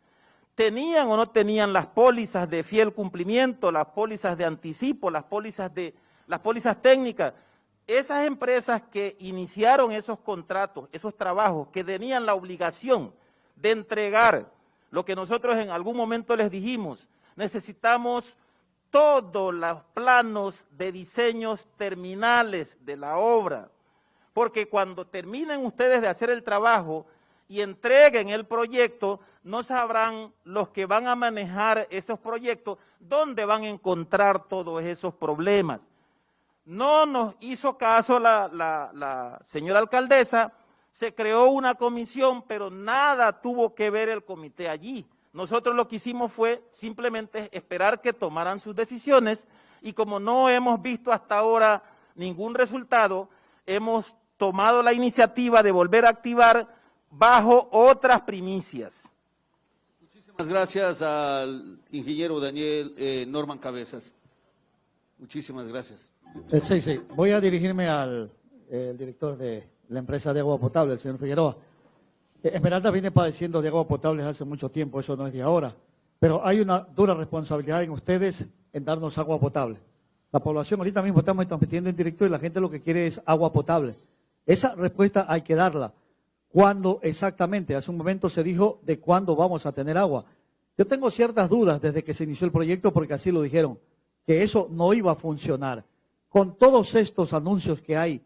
¿Tenían o no tenían las pólizas de fiel cumplimiento, las pólizas de anticipo, las pólizas técnicas? Esas empresas que iniciaron esos contratos, esos trabajos, que tenían la obligación de entregar lo que nosotros en algún momento les dijimos, necesitamos todos los planos de diseños terminales de la obra, porque cuando terminen ustedes de hacer el trabajo y entreguen el proyecto, no sabrán los que van a manejar esos proyectos dónde van a encontrar todos esos problemas. No nos hizo caso la señora alcaldesa, se creó una comisión, pero nada tuvo que ver el comité allí. Nosotros lo que hicimos fue simplemente esperar que tomaran sus decisiones y como no hemos visto hasta ahora ningún resultado, hemos tomado la iniciativa de volver a activar bajo otras primicias. Muchísimas gracias al ingeniero Daniel Norman Cabezas. Muchísimas gracias. Sí. Voy a dirigirme al director de la empresa de agua potable, el señor Figueroa. Esmeralda viene padeciendo de agua potable hace mucho tiempo, eso no es de ahora. pero hay una dura responsabilidad en ustedes en darnos agua potable. La población, ahorita mismo estamos transmitiendo en directo y la gente lo que quiere es agua potable. Esa respuesta hay que darla. ¿Cuándo exactamente? Hace un momento se dijo de cuándo vamos a tener agua. Yo tengo ciertas dudas desde que se inició el proyecto porque así lo dijeron, que eso no iba a funcionar. Con todos estos anuncios que hay,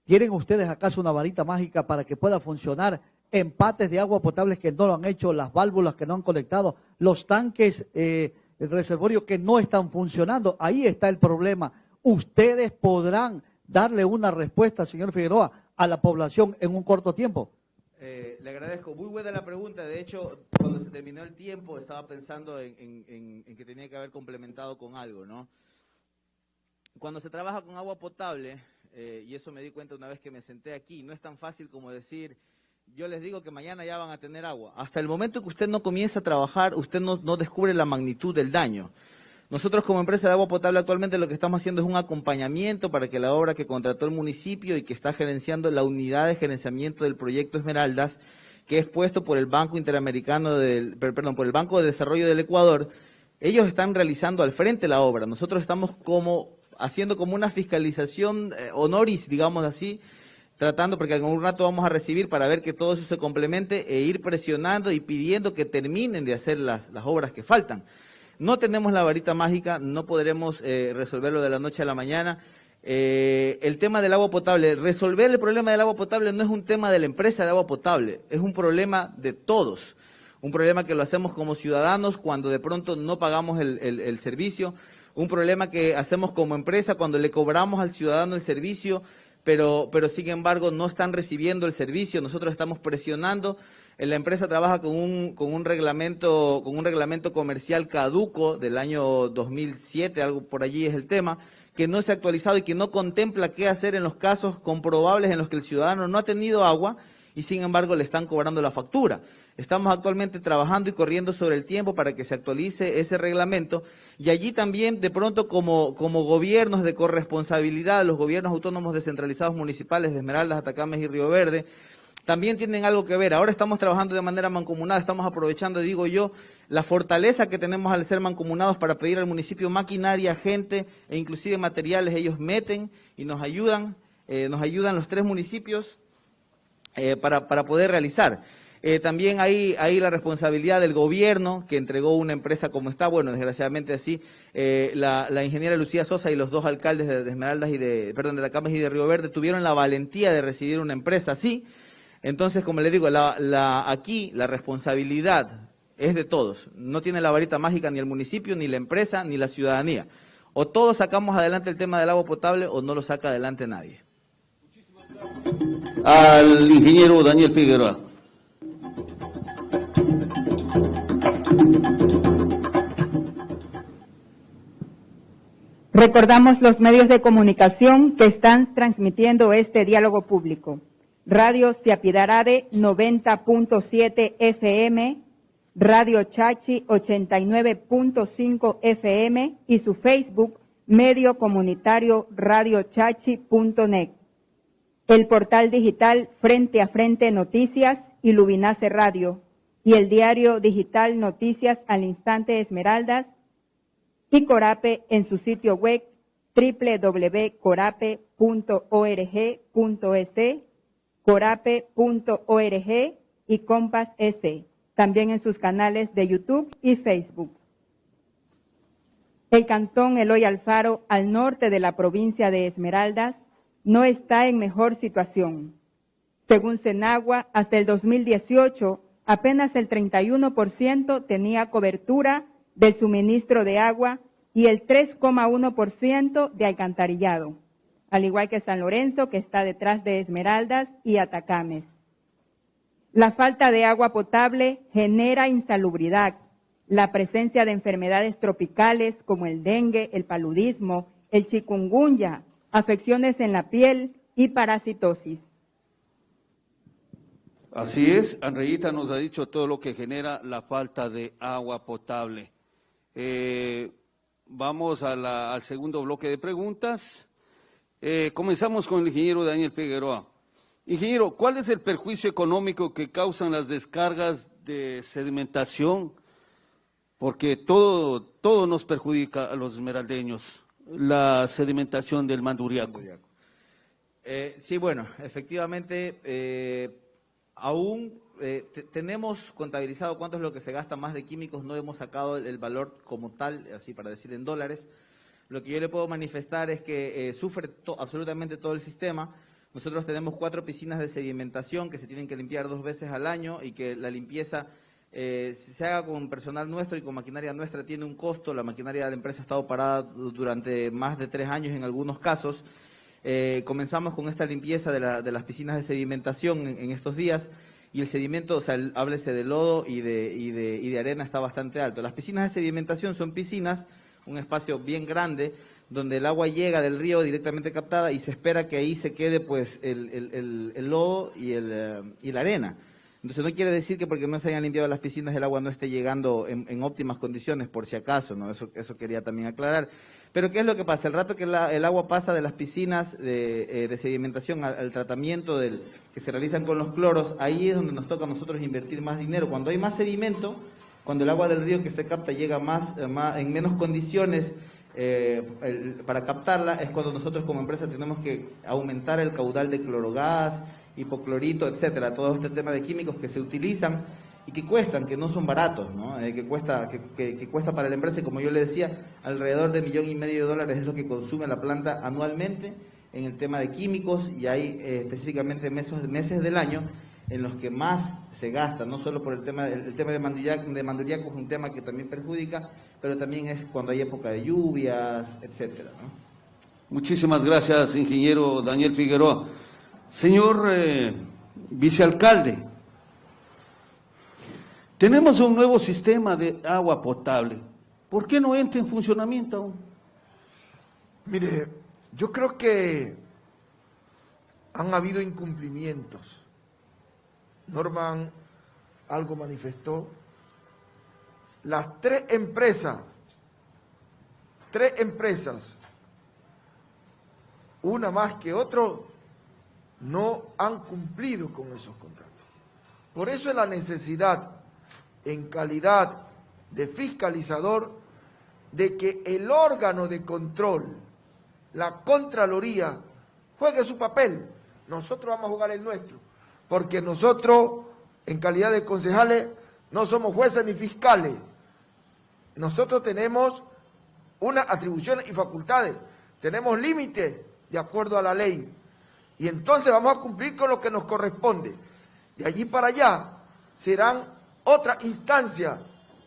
¿tienen ustedes acaso una varita mágica para que pueda funcionar? Empates de agua potable que no lo han hecho, las válvulas que no han conectado, los tanques, el reservorio que no están funcionando. Ahí está el problema. Ustedes podrán darle una respuesta, señor Figueroa, a la población en un corto tiempo. Le agradezco. Muy buena la pregunta. De hecho, cuando se terminó el tiempo, estaba pensando en que tenía que haber complementado con algo, ¿no? Cuando se trabaja con agua potable, y eso me di cuenta una vez que me senté aquí, no es tan fácil como decir, yo les digo que mañana ya van a tener agua. Hasta el momento que usted no comienza a trabajar, usted no descubre la magnitud del daño. Nosotros como empresa de agua potable actualmente lo que estamos haciendo es un acompañamiento para que la obra que contrató el municipio y que está gerenciando la unidad de gerenciamiento del proyecto Esmeraldas, que es puesto por el Banco Interamericano por el Banco de Desarrollo del Ecuador, ellos están realizando al frente la obra. Nosotros estamos haciendo como una fiscalización honoris, digamos así, tratando, porque en un rato vamos a recibir para ver que todo eso se complemente e ir presionando y pidiendo que terminen de hacer las obras que faltan. No tenemos la varita mágica, no podremos resolverlo de la noche a la mañana. El tema del agua potable, resolver el problema del agua potable no es un tema de la empresa de agua potable, es un problema de todos. Un problema que lo hacemos como ciudadanos cuando de pronto no pagamos el servicio, un problema que hacemos como empresa cuando le cobramos al ciudadano el servicio, pero sin embargo no están recibiendo el servicio, nosotros estamos presionando. La empresa trabaja con un reglamento comercial caduco del año 2007, algo por allí es el tema, que no se ha actualizado y que no contempla qué hacer en los casos comprobables en los que el ciudadano no ha tenido agua y sin embargo le están cobrando la factura. Estamos actualmente trabajando y corriendo sobre el tiempo para que se actualice ese reglamento y allí también de pronto como gobiernos de corresponsabilidad, los gobiernos autónomos descentralizados municipales de Esmeraldas, Atacames y Río Verde, también tienen algo que ver. Ahora estamos trabajando de manera mancomunada, estamos aprovechando, digo yo, la fortaleza que tenemos al ser mancomunados para pedir al municipio maquinaria, gente e inclusive materiales. Ellos meten y nos ayudan los 3 municipios para poder realizar. También hay la responsabilidad del gobierno que entregó una empresa como está, bueno, desgraciadamente así, la ingeniera Lucía Sosa y los 2 alcaldes de Esmeraldas de Atacames y de Río Verde tuvieron la valentía de recibir una empresa así. Entonces, como le digo, aquí la responsabilidad es de todos. No tiene la varita mágica ni el municipio, ni la empresa, ni la ciudadanía. O todos sacamos adelante el tema del agua potable o no lo saca adelante nadie. Al ingeniero Daniel Figueroa. Recordamos los medios de comunicación que están transmitiendo este diálogo público. Radio Siapidarade 90.7 FM, Radio Chachi 89.5 FM y su Facebook, medio comunitario radiochachi.net. El portal digital Frente a Frente Noticias y Lubinace Radio y el diario digital Noticias al Instante Esmeraldas y Corape en su sitio web www.corape.org.es, corape.org y Compass S, también en sus canales de YouTube y Facebook. El cantón Eloy Alfaro, al norte de la provincia de Esmeraldas, no está en mejor situación. Según Senagua, hasta el 2018, apenas el 31% tenía cobertura del suministro de agua y el 3,1% de alcantarillado, al igual que San Lorenzo, que está detrás de Esmeraldas y Atacames. La falta de agua potable genera insalubridad, la presencia de enfermedades tropicales como el dengue, el paludismo, el chikungunya, afecciones en la piel y parasitosis. Así es, Andreita nos ha dicho todo lo que genera la falta de agua potable. Vamos al segundo bloque de preguntas. Comenzamos con el ingeniero Daniel Figueroa. Ingeniero, ¿cuál es el perjuicio económico que causan las descargas de sedimentación porque todo nos perjudica a los esmeraldeños, la sedimentación del Manduriaco. Sí, bueno, efectivamente, aún tenemos contabilizado cuánto es lo que se gasta más de químicos, no hemos sacado el valor como tal, así para decir en dólares. Lo que yo le puedo manifestar es que sufre absolutamente todo el sistema. Nosotros tenemos 4 piscinas de sedimentación que se tienen que limpiar 2 veces al año y que la limpieza se haga con personal nuestro y con maquinaria nuestra tiene un costo. La maquinaria de la empresa ha estado parada durante más de 3 años en algunos casos. Comenzamos con esta limpieza de las piscinas de sedimentación en estos días y el sedimento, o sea, háblese de lodo y de arena, está bastante alto. Las piscinas de sedimentación son piscinas, un espacio bien grande, donde el agua llega del río directamente captada y se espera que ahí se quede pues el lodo y la arena. Entonces no quiere decir que porque no se hayan limpiado las piscinas el agua no esté llegando en óptimas condiciones, por si acaso, ¿no? Eso quería también aclarar. Pero ¿qué es lo que pasa? El rato que el agua pasa de las piscinas de sedimentación al tratamiento que se realizan con los cloros, ahí es donde nos toca a nosotros invertir más dinero. Cuando hay más sedimento, cuando el agua del río que se capta llega en menos condiciones para captarla, es cuando nosotros como empresa tenemos que aumentar el caudal de clorogás, hipoclorito, etcétera, todo este tema de químicos que se utilizan y que cuestan, que no son baratos, ¿no? Que cuesta para la empresa, y como yo le decía, alrededor de $1,5 millones es lo que consume la planta anualmente en el tema de químicos, y hay específicamente meses del año en los que más se gasta, no solo por el tema de Manduriaco es un tema que también perjudica, pero también es cuando hay época de lluvias, etcétera, ¿no? Muchísimas gracias, ingeniero Daniel Figueroa. Señor vicealcalde, tenemos un nuevo sistema de agua potable. ¿Por qué no entra en funcionamiento aún? Mire, yo creo que han habido incumplimientos. Norman algo manifestó. Las 3 empresas, una más que otro, no han cumplido con esos contratos. Por eso es la necesidad, en calidad de fiscalizador, de que el órgano de control, la Contraloría, juegue su papel. Nosotros vamos a jugar el nuestro, porque nosotros, en calidad de concejales, no somos jueces ni fiscales. Nosotros tenemos unas atribuciones y facultades, tenemos límites de acuerdo a la ley, y entonces vamos a cumplir con lo que nos corresponde. De allí para allá serán otras instancias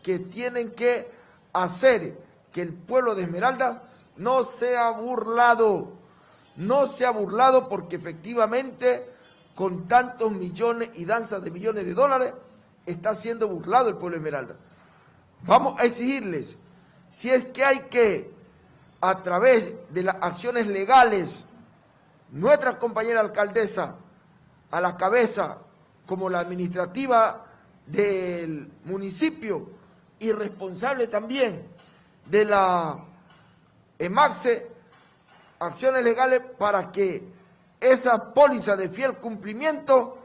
que tienen que hacer que el pueblo de Esmeraldas no sea burlado, porque efectivamente con tantos millones y danzas de millones de dólares está siendo burlado el pueblo de Esmeraldas. Vamos a exigirles, si es que hay que, a través de las acciones legales, nuestra compañera alcaldesa a la cabeza, como la administrativa del municipio y responsable también de la EMAXE, acciones legales para que esas pólizas de fiel cumplimiento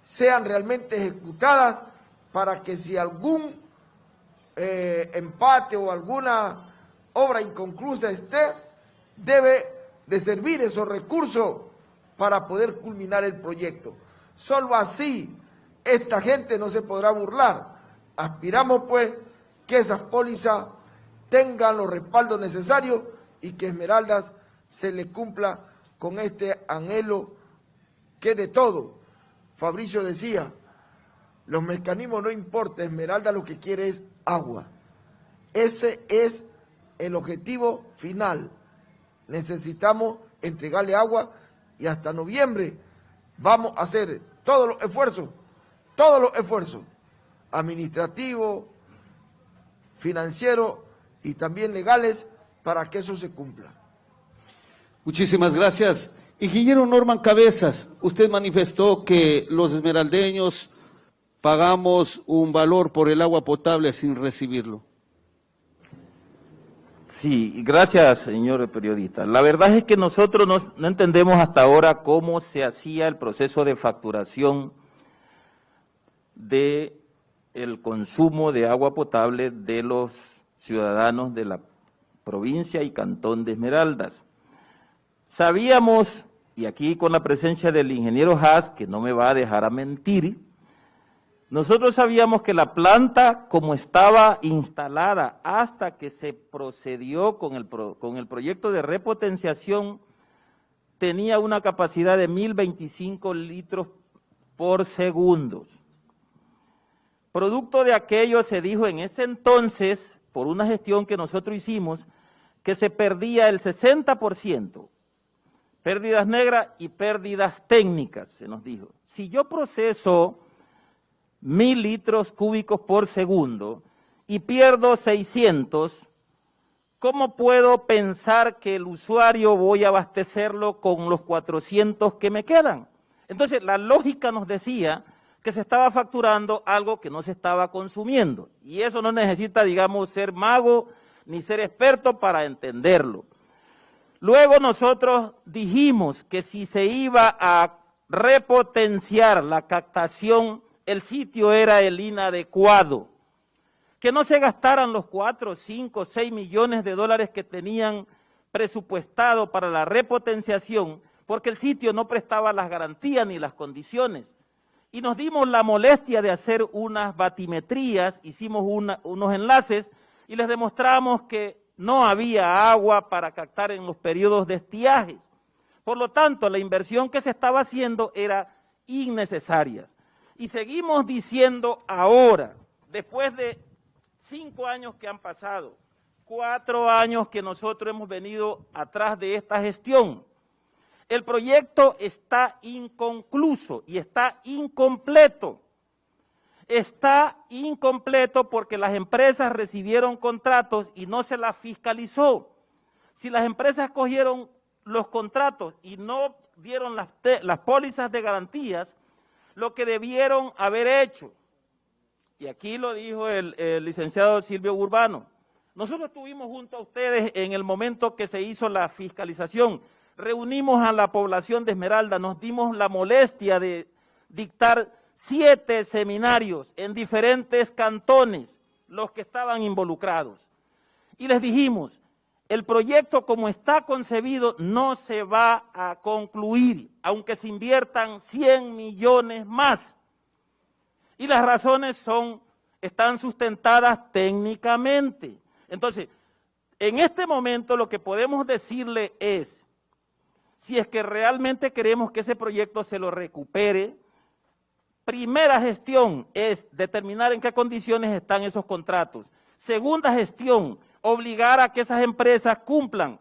sean realmente ejecutadas, para que si algún empate o alguna obra inconclusa debe de servir esos recursos para poder culminar el proyecto. Solo así esta gente no se podrá burlar. Aspiramos pues que esas pólizas tengan los respaldos necesarios y que Esmeraldas se le cumpla con este anhelo que de todo. Fabricio decía, los mecanismos no importa, Esmeralda lo que quiere es agua. Ese es el objetivo final. Necesitamos entregarle agua y hasta noviembre vamos a hacer todos los esfuerzos administrativos, financieros y también legales para que eso se cumpla. Muchísimas gracias. Ingeniero Norman Cabezas, usted manifestó que los esmeraldeños pagamos un valor por el agua potable sin recibirlo. Sí, gracias, señor periodista. La verdad es que nosotros no entendemos hasta ahora cómo se hacía el proceso de facturación de el consumo de agua potable de los ciudadanos de la provincia y cantón de Esmeraldas. Sabíamos, y aquí con la presencia del ingeniero Haas, que no me va a dejar a mentir, nosotros sabíamos que la planta, como estaba instalada hasta que se procedió con el proyecto de repotenciación, tenía una capacidad de 1.025 litros por segundo. Producto de aquello se dijo en ese entonces, por una gestión que nosotros hicimos, que se perdía el 60%, pérdidas negras y pérdidas técnicas, se nos dijo. Si yo proceso 1.000 litros cúbicos por segundo y pierdo 600, ¿cómo puedo pensar que el usuario voy a abastecerlo con los 400 que me quedan? Entonces, la lógica nos decía que se estaba facturando algo que no se estaba consumiendo. Y eso no necesita, digamos, ser mago ni ser experto para entenderlo. Luego nosotros dijimos que si se iba a repotenciar la captación, el sitio era el inadecuado, que no se gastaran los 4, 5, 6 millones de dólares que tenían presupuestado para la repotenciación, porque el sitio no prestaba las garantías ni las condiciones. Y nos dimos la molestia de hacer unas batimetrías, hicimos unos enlaces y les demostramos que no había agua para captar en los periodos de estiajes. Por lo tanto, la inversión que se estaba haciendo era innecesaria. Y seguimos diciendo ahora, después de 5 años que han pasado, 4 años que nosotros hemos venido atrás de esta gestión, el proyecto está inconcluso y está incompleto. Está incompleto porque las empresas recibieron contratos y no se las fiscalizó. Si las empresas cogieron los contratos y no dieron las pólizas de garantías, lo que debieron haber hecho, y aquí lo dijo el licenciado Silvio Urbano, nosotros estuvimos junto a ustedes en el momento que se hizo la fiscalización, reunimos a la población de Esmeralda, nos dimos la molestia de dictar 7 seminarios en diferentes cantones, los que estaban involucrados. Y les dijimos, el proyecto como está concebido no se va a concluir, aunque se inviertan 100 millones más. Y las razones están sustentadas técnicamente. Entonces, en este momento lo que podemos decirle es, si es que realmente queremos que ese proyecto se lo recupere, primera gestión es determinar en qué condiciones están esos contratos. Segunda gestión, obligar a que esas empresas cumplan.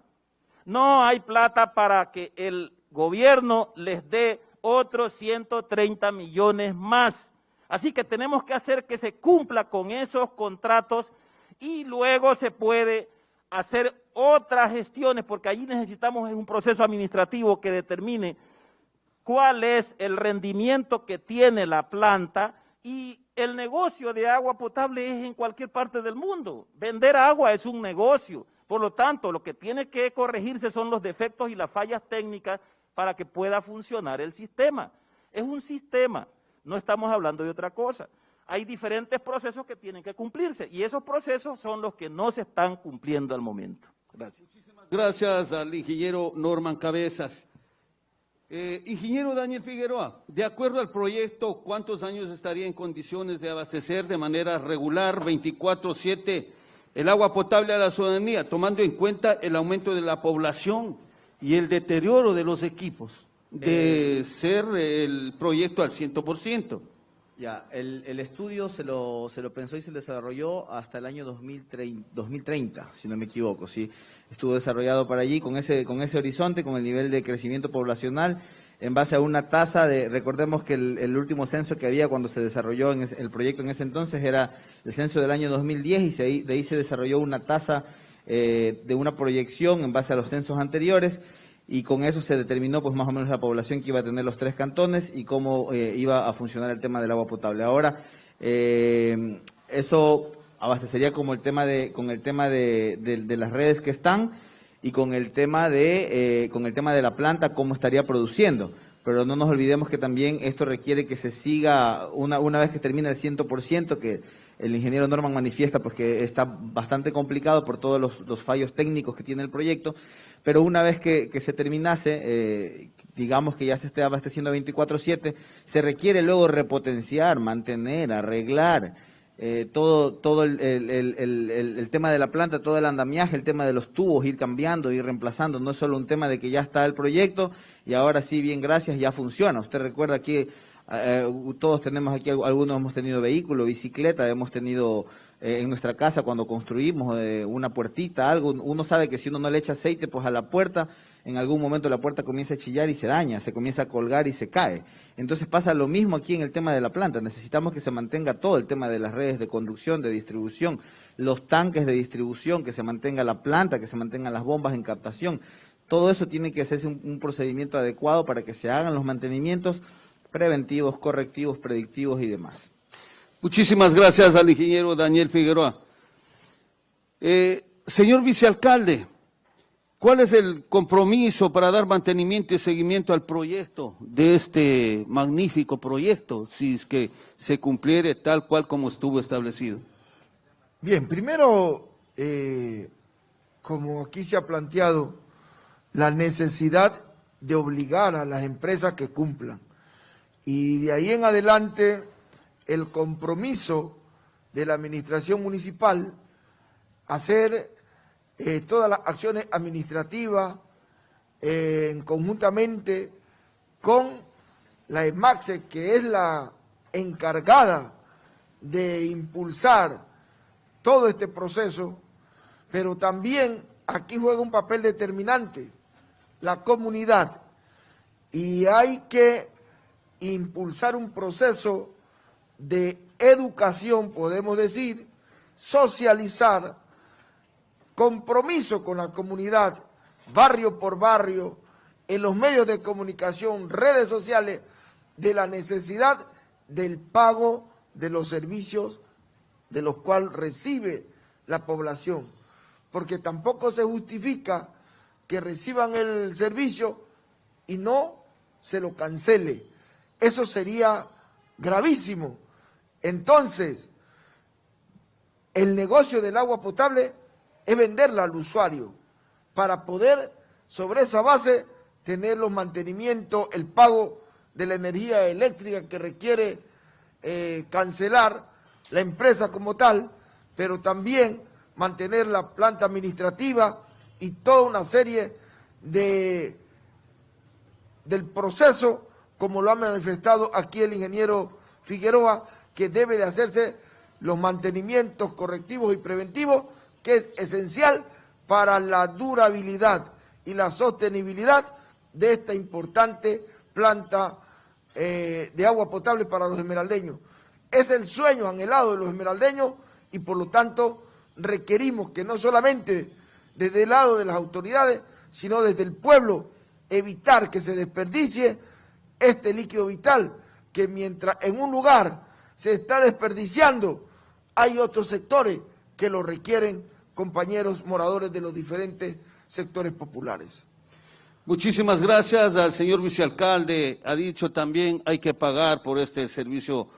No hay plata para que el gobierno les dé otros 130 millones más. Así que tenemos que hacer que se cumpla con esos contratos y luego se puede hacer otras gestiones, porque allí necesitamos un proceso administrativo que determine cuál es el rendimiento que tiene la planta, y el negocio de agua potable es en cualquier parte del mundo. Vender agua es un negocio. Por lo tanto, lo que tiene que corregirse son los defectos y las fallas técnicas para que pueda funcionar el sistema. Es un sistema, no estamos hablando de otra cosa. Hay diferentes procesos que tienen que cumplirse y esos procesos son los que no se están cumpliendo al momento. Gracias. Muchísimas gracias al ingeniero Norman Cabezas. Ingeniero Daniel Figueroa, de acuerdo al proyecto, ¿cuántos años estaría en condiciones de abastecer de manera regular, 24/7, el agua potable a la ciudadanía, tomando en cuenta el aumento de la población y el deterioro de los equipos, de ser el proyecto al 100%? Ya, el estudio se lo pensó y se desarrolló hasta el año 2030, si no me equivoco, ¿sí? Estuvo desarrollado para allí con ese horizonte, con el nivel de crecimiento poblacional, en base a una tasa recordemos que el último censo que había cuando se desarrolló el proyecto en ese entonces era el censo del año 2010 y de ahí se desarrolló una tasa de una proyección en base a los censos anteriores, y con eso se determinó pues más o menos la población que iba a tener los 3 cantones y cómo iba a funcionar el tema del agua potable. Ahora, eso abastecería con el tema de las redes que están y con el tema de la planta, cómo estaría produciendo. pero no nos olvidemos que también esto requiere que se siga, una vez que termine el 100%, que el ingeniero Norman manifiesta pues que está bastante complicado por todos los fallos técnicos que tiene el proyecto, pero una vez que se terminase, digamos que ya se esté abasteciendo 24/7, se requiere luego repotenciar, mantener, arreglar todo el tema de la planta, todo el andamiaje, el tema de los tubos, ir cambiando, ir reemplazando. No es solo un tema de que ya está el proyecto y ahora sí, bien, gracias, ya funciona. Usted recuerda que todos tenemos aquí, algunos hemos tenido vehículo, bicicleta, hemos tenido en nuestra casa cuando construimos una puertita, algo, uno sabe que si uno no le echa aceite pues a la puerta, en algún momento la puerta comienza a chillar y se daña, se comienza a colgar y se cae. Entonces pasa lo mismo aquí en el tema de la planta, necesitamos que se mantenga todo el tema de las redes de conducción, de distribución, los tanques de distribución, que se mantenga la planta, que se mantengan las bombas en captación. Todo eso tiene que hacerse un procedimiento adecuado para que se hagan los mantenimientos preventivos, correctivos, predictivos y demás. Muchísimas gracias al ingeniero Daniel Figueroa. Señor vicealcalde, ¿cuál es el compromiso para dar mantenimiento y seguimiento al proyecto de este magnífico proyecto, si es que se cumpliere tal cual como estuvo establecido? Bien, primero, como aquí se ha planteado, la necesidad de obligar a las empresas que cumplan. Y de ahí en adelante, el compromiso de la administración municipal hacer todas las acciones administrativas conjuntamente con la EMAXE, que es la encargada de impulsar todo este proceso, pero también aquí juega un papel determinante la comunidad, y hay que impulsar un proceso de educación, podemos decir, socializar, compromiso con la comunidad, barrio por barrio, en los medios de comunicación, redes sociales, de la necesidad del pago de los servicios de los cuales recibe la población, porque tampoco se justifica que reciban el servicio y no se lo cancele. Eso sería gravísimo. Entonces, el negocio del agua potable es venderla al usuario para poder, sobre esa base, tener los mantenimientos, el pago de la energía eléctrica que requiere cancelar la empresa como tal, pero también mantener la planta administrativa y toda una serie del proceso, como lo ha manifestado aquí el ingeniero Figueroa, que debe de hacerse los mantenimientos correctivos y preventivos, que es esencial para la durabilidad y la sostenibilidad de esta importante planta de agua potable para los esmeraldeños. Es el sueño anhelado de los esmeraldeños y por lo tanto requerimos que no solamente desde el lado de las autoridades, sino desde el pueblo, evitar que se desperdicie este líquido vital, que mientras en un lugar se está desperdiciando, hay otros sectores que lo requieren, compañeros moradores de los diferentes sectores populares. Muchísimas gracias al señor vicealcalde. Ha dicho también hay que pagar por este servicio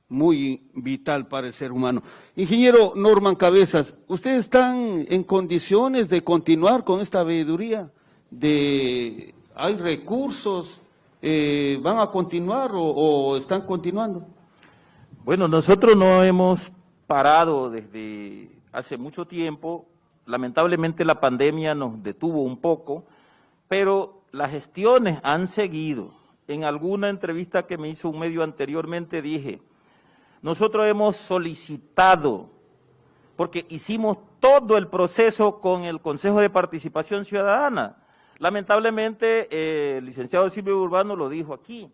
muy vital para el ser humano. Ingeniero Norman Cabezas, ¿ustedes están en condiciones de continuar con esta veeduría? ¿Hay recursos? ¿Van a continuar o están continuando? Bueno, nosotros no hemos parado desde hace mucho tiempo. Lamentablemente la pandemia nos detuvo un poco, pero las gestiones han seguido. En alguna entrevista que me hizo un medio anteriormente dije, nosotros hemos solicitado, porque hicimos todo el proceso con el Consejo de Participación Ciudadana. Lamentablemente, el licenciado Silvio Urbano lo dijo aquí,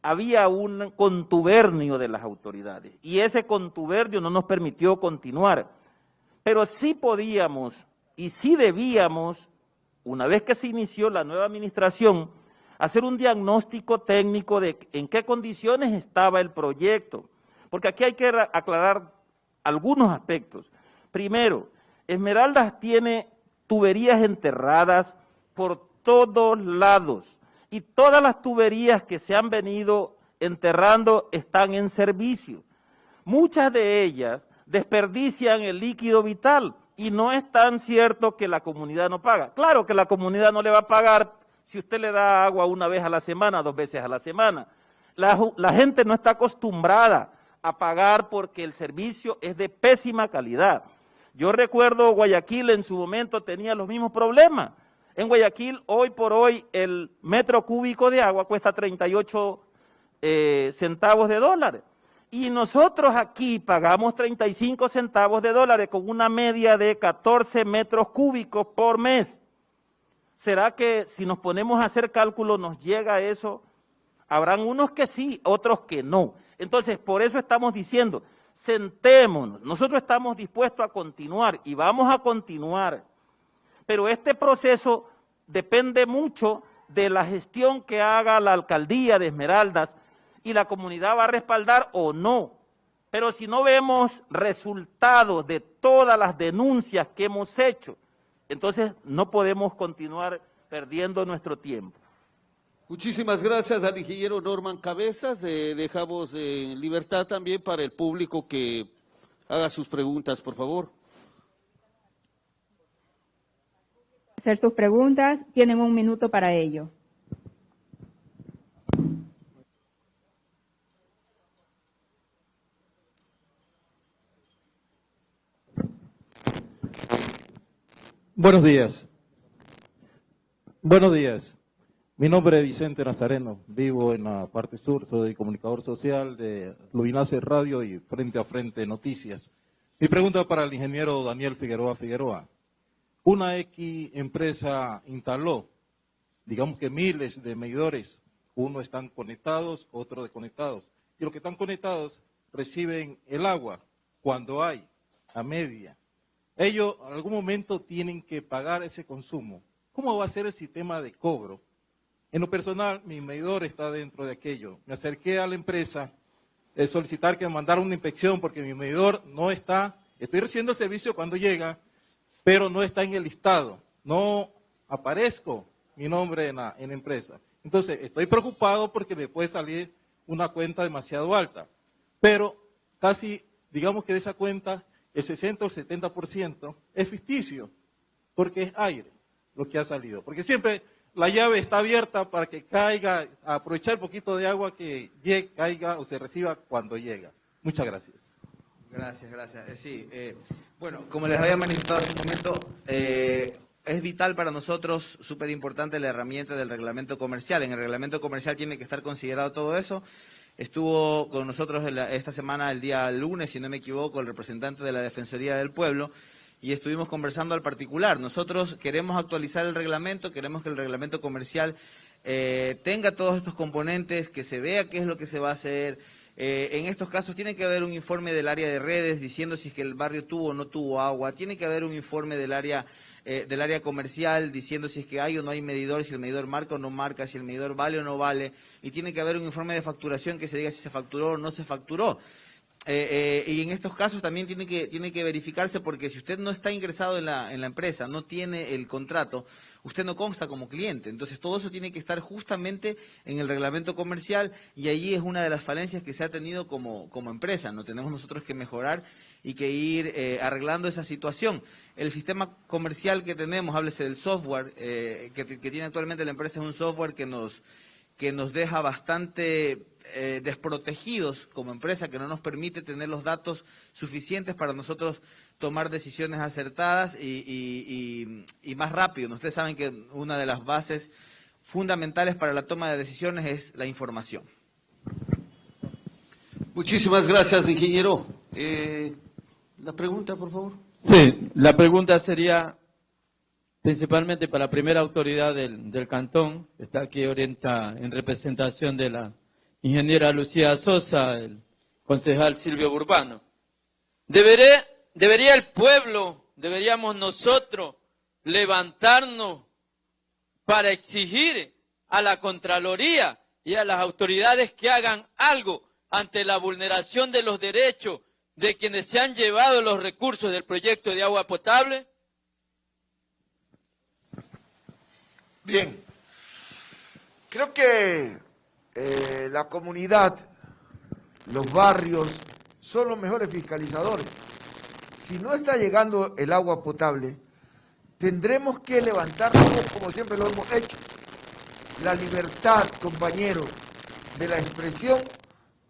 había un contubernio de las autoridades y ese contubernio no nos permitió continuar. Pero sí podíamos y sí debíamos, una vez que se inició la nueva administración, hacer un diagnóstico técnico de en qué condiciones estaba el proyecto. Porque aquí hay que aclarar algunos aspectos. Primero, Esmeraldas tiene tuberías enterradas por todos lados y todas las tuberías que se han venido enterrando están en servicio. Muchas de ellas desperdician el líquido vital y no es tan cierto que la comunidad no paga. Claro que la comunidad no le va a pagar si usted le da agua una vez a la semana, 2 veces a la semana. La gente no está acostumbrada a pagar porque el servicio es de pésima calidad. Yo recuerdo Guayaquil en su momento tenía los mismos problemas. En Guayaquil, hoy por hoy, el metro cúbico de agua cuesta 38 centavos de dólares. Y nosotros aquí pagamos 35 centavos de dólares con una media de 14 metros cúbicos por mes. ¿Será que si nos ponemos a hacer cálculos nos llega a eso? Habrán unos que sí, otros que no. Entonces, por eso estamos diciendo, sentémonos. Nosotros estamos dispuestos a continuar y vamos a continuar. Pero este proceso depende mucho de la gestión que haga la alcaldía de Esmeraldas y la comunidad va a respaldar o no. Pero si no vemos resultados de todas las denuncias que hemos hecho, entonces no podemos continuar perdiendo nuestro tiempo. Muchísimas gracias al ingeniero Norman Cabezas. Dejamos en libertad también para el público que haga sus preguntas, por favor. Hacer sus preguntas, tienen 1 minuto para ello. Buenos días. Buenos días. Mi nombre es Vicente Nazareno, vivo en la parte sur, soy comunicador social de Lubinace Radio y Frente a Frente Noticias. Mi pregunta para el ingeniero Daniel Figueroa. Una X empresa instaló, digamos que miles de medidores, unos están conectados, otros desconectados, y los que están conectados reciben el agua cuando hay, a media. Ellos en algún momento tienen que pagar ese consumo. ¿Cómo va a ser el sistema de cobro? En lo personal, mi medidor está dentro de aquello. Me acerqué a la empresa de solicitar que me mandara una inspección porque mi medidor no está, estoy recibiendo el servicio cuando llega, pero no está en el listado. No aparezco mi nombre en la empresa. Entonces, estoy preocupado porque me puede salir una cuenta demasiado alta. Pero casi, digamos que de esa cuenta, el 60 o 70% es ficticio, porque es aire lo que ha salido. Porque siempre la llave está abierta para que caiga, aprovechar el poquito de agua que llegue, caiga o se reciba cuando llega. Muchas gracias. Gracias. Sí, bueno, como les había manifestado hace un momento, es vital para nosotros, súper importante la herramienta del reglamento comercial. En el reglamento comercial tiene que estar considerado todo eso. Estuvo con nosotros esta semana, el día lunes, si no me equivoco, el representante de la Defensoría del Pueblo, y estuvimos conversando al particular. Nosotros queremos actualizar el reglamento, queremos que el reglamento comercial tenga todos estos componentes, que se vea qué es lo que se va a hacer. En estos casos tiene que haber un informe del área de redes diciendo si es que el barrio tuvo o no tuvo agua, tiene que haber un informe del área comercial diciendo si es que hay o no hay medidor, si el medidor marca o no marca, si el medidor vale o no vale, y tiene que haber un informe de facturación que se diga si se facturó o no se facturó. Y en estos casos también tiene que verificarse, porque si usted no está ingresado en la empresa, no tiene el contrato, usted no consta como cliente. Entonces todo eso tiene que estar justamente en el reglamento comercial, y allí es una de las falencias que se ha tenido como empresa. No tenemos nosotros que mejorar y que ir arreglando esa situación. El sistema comercial que tenemos, háblese del software que tiene actualmente la empresa, es un software que nos deja bastante desprotegidos como empresa, que no nos permite tener los datos suficientes para nosotros tomar decisiones acertadas y más rápido. Ustedes saben que una de las bases fundamentales para la toma de decisiones es la información. Muchísimas gracias, ingeniero. La pregunta, por favor. Sí, la pregunta sería principalmente para la primera autoridad del cantón, que está aquí orientada en representación de la ingeniera Lucía Sosa, el concejal Silvio Burbano. ¿Debería el pueblo, deberíamos nosotros levantarnos para exigir a la Contraloría y a las autoridades que hagan algo ante la vulneración de los derechos de quienes se han llevado los recursos del proyecto de agua potable? Bien. Creo que la comunidad, los barrios, son los mejores fiscalizadores. Si no está llegando el agua potable, tendremos que levantarnos como siempre lo hemos hecho. La libertad, compañeros, de la expresión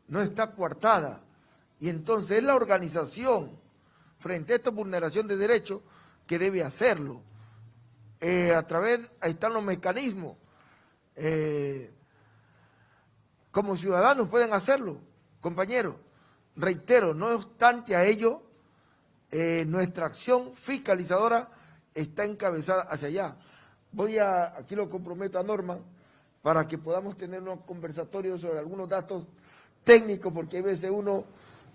no está coartada. Y entonces es la organización frente a esta vulneración de derechos que debe hacerlo. Ahí están los mecanismos. Como ciudadanos pueden hacerlo, compañeros. Reitero, no obstante a ello, nuestra acción fiscalizadora está encabezada hacia allá. Aquí lo comprometo a Norman, para que podamos tener unos conversatorios sobre algunos datos técnicos, porque a veces uno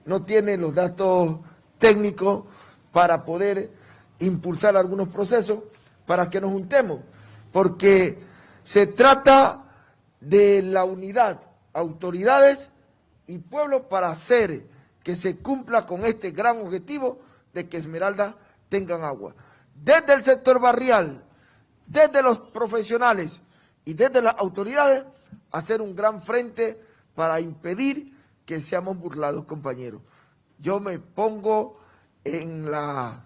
no tiene los datos técnicos para poder impulsar algunos procesos, para que nos juntemos, porque se trata de la unidad, autoridades y pueblo, para hacer que se cumpla con este gran objetivo de que Esmeraldas tengan agua. Desde el sector barrial, desde los profesionales y desde las autoridades, hacer un gran frente para impedir que seamos burlados, compañeros. Yo me pongo en la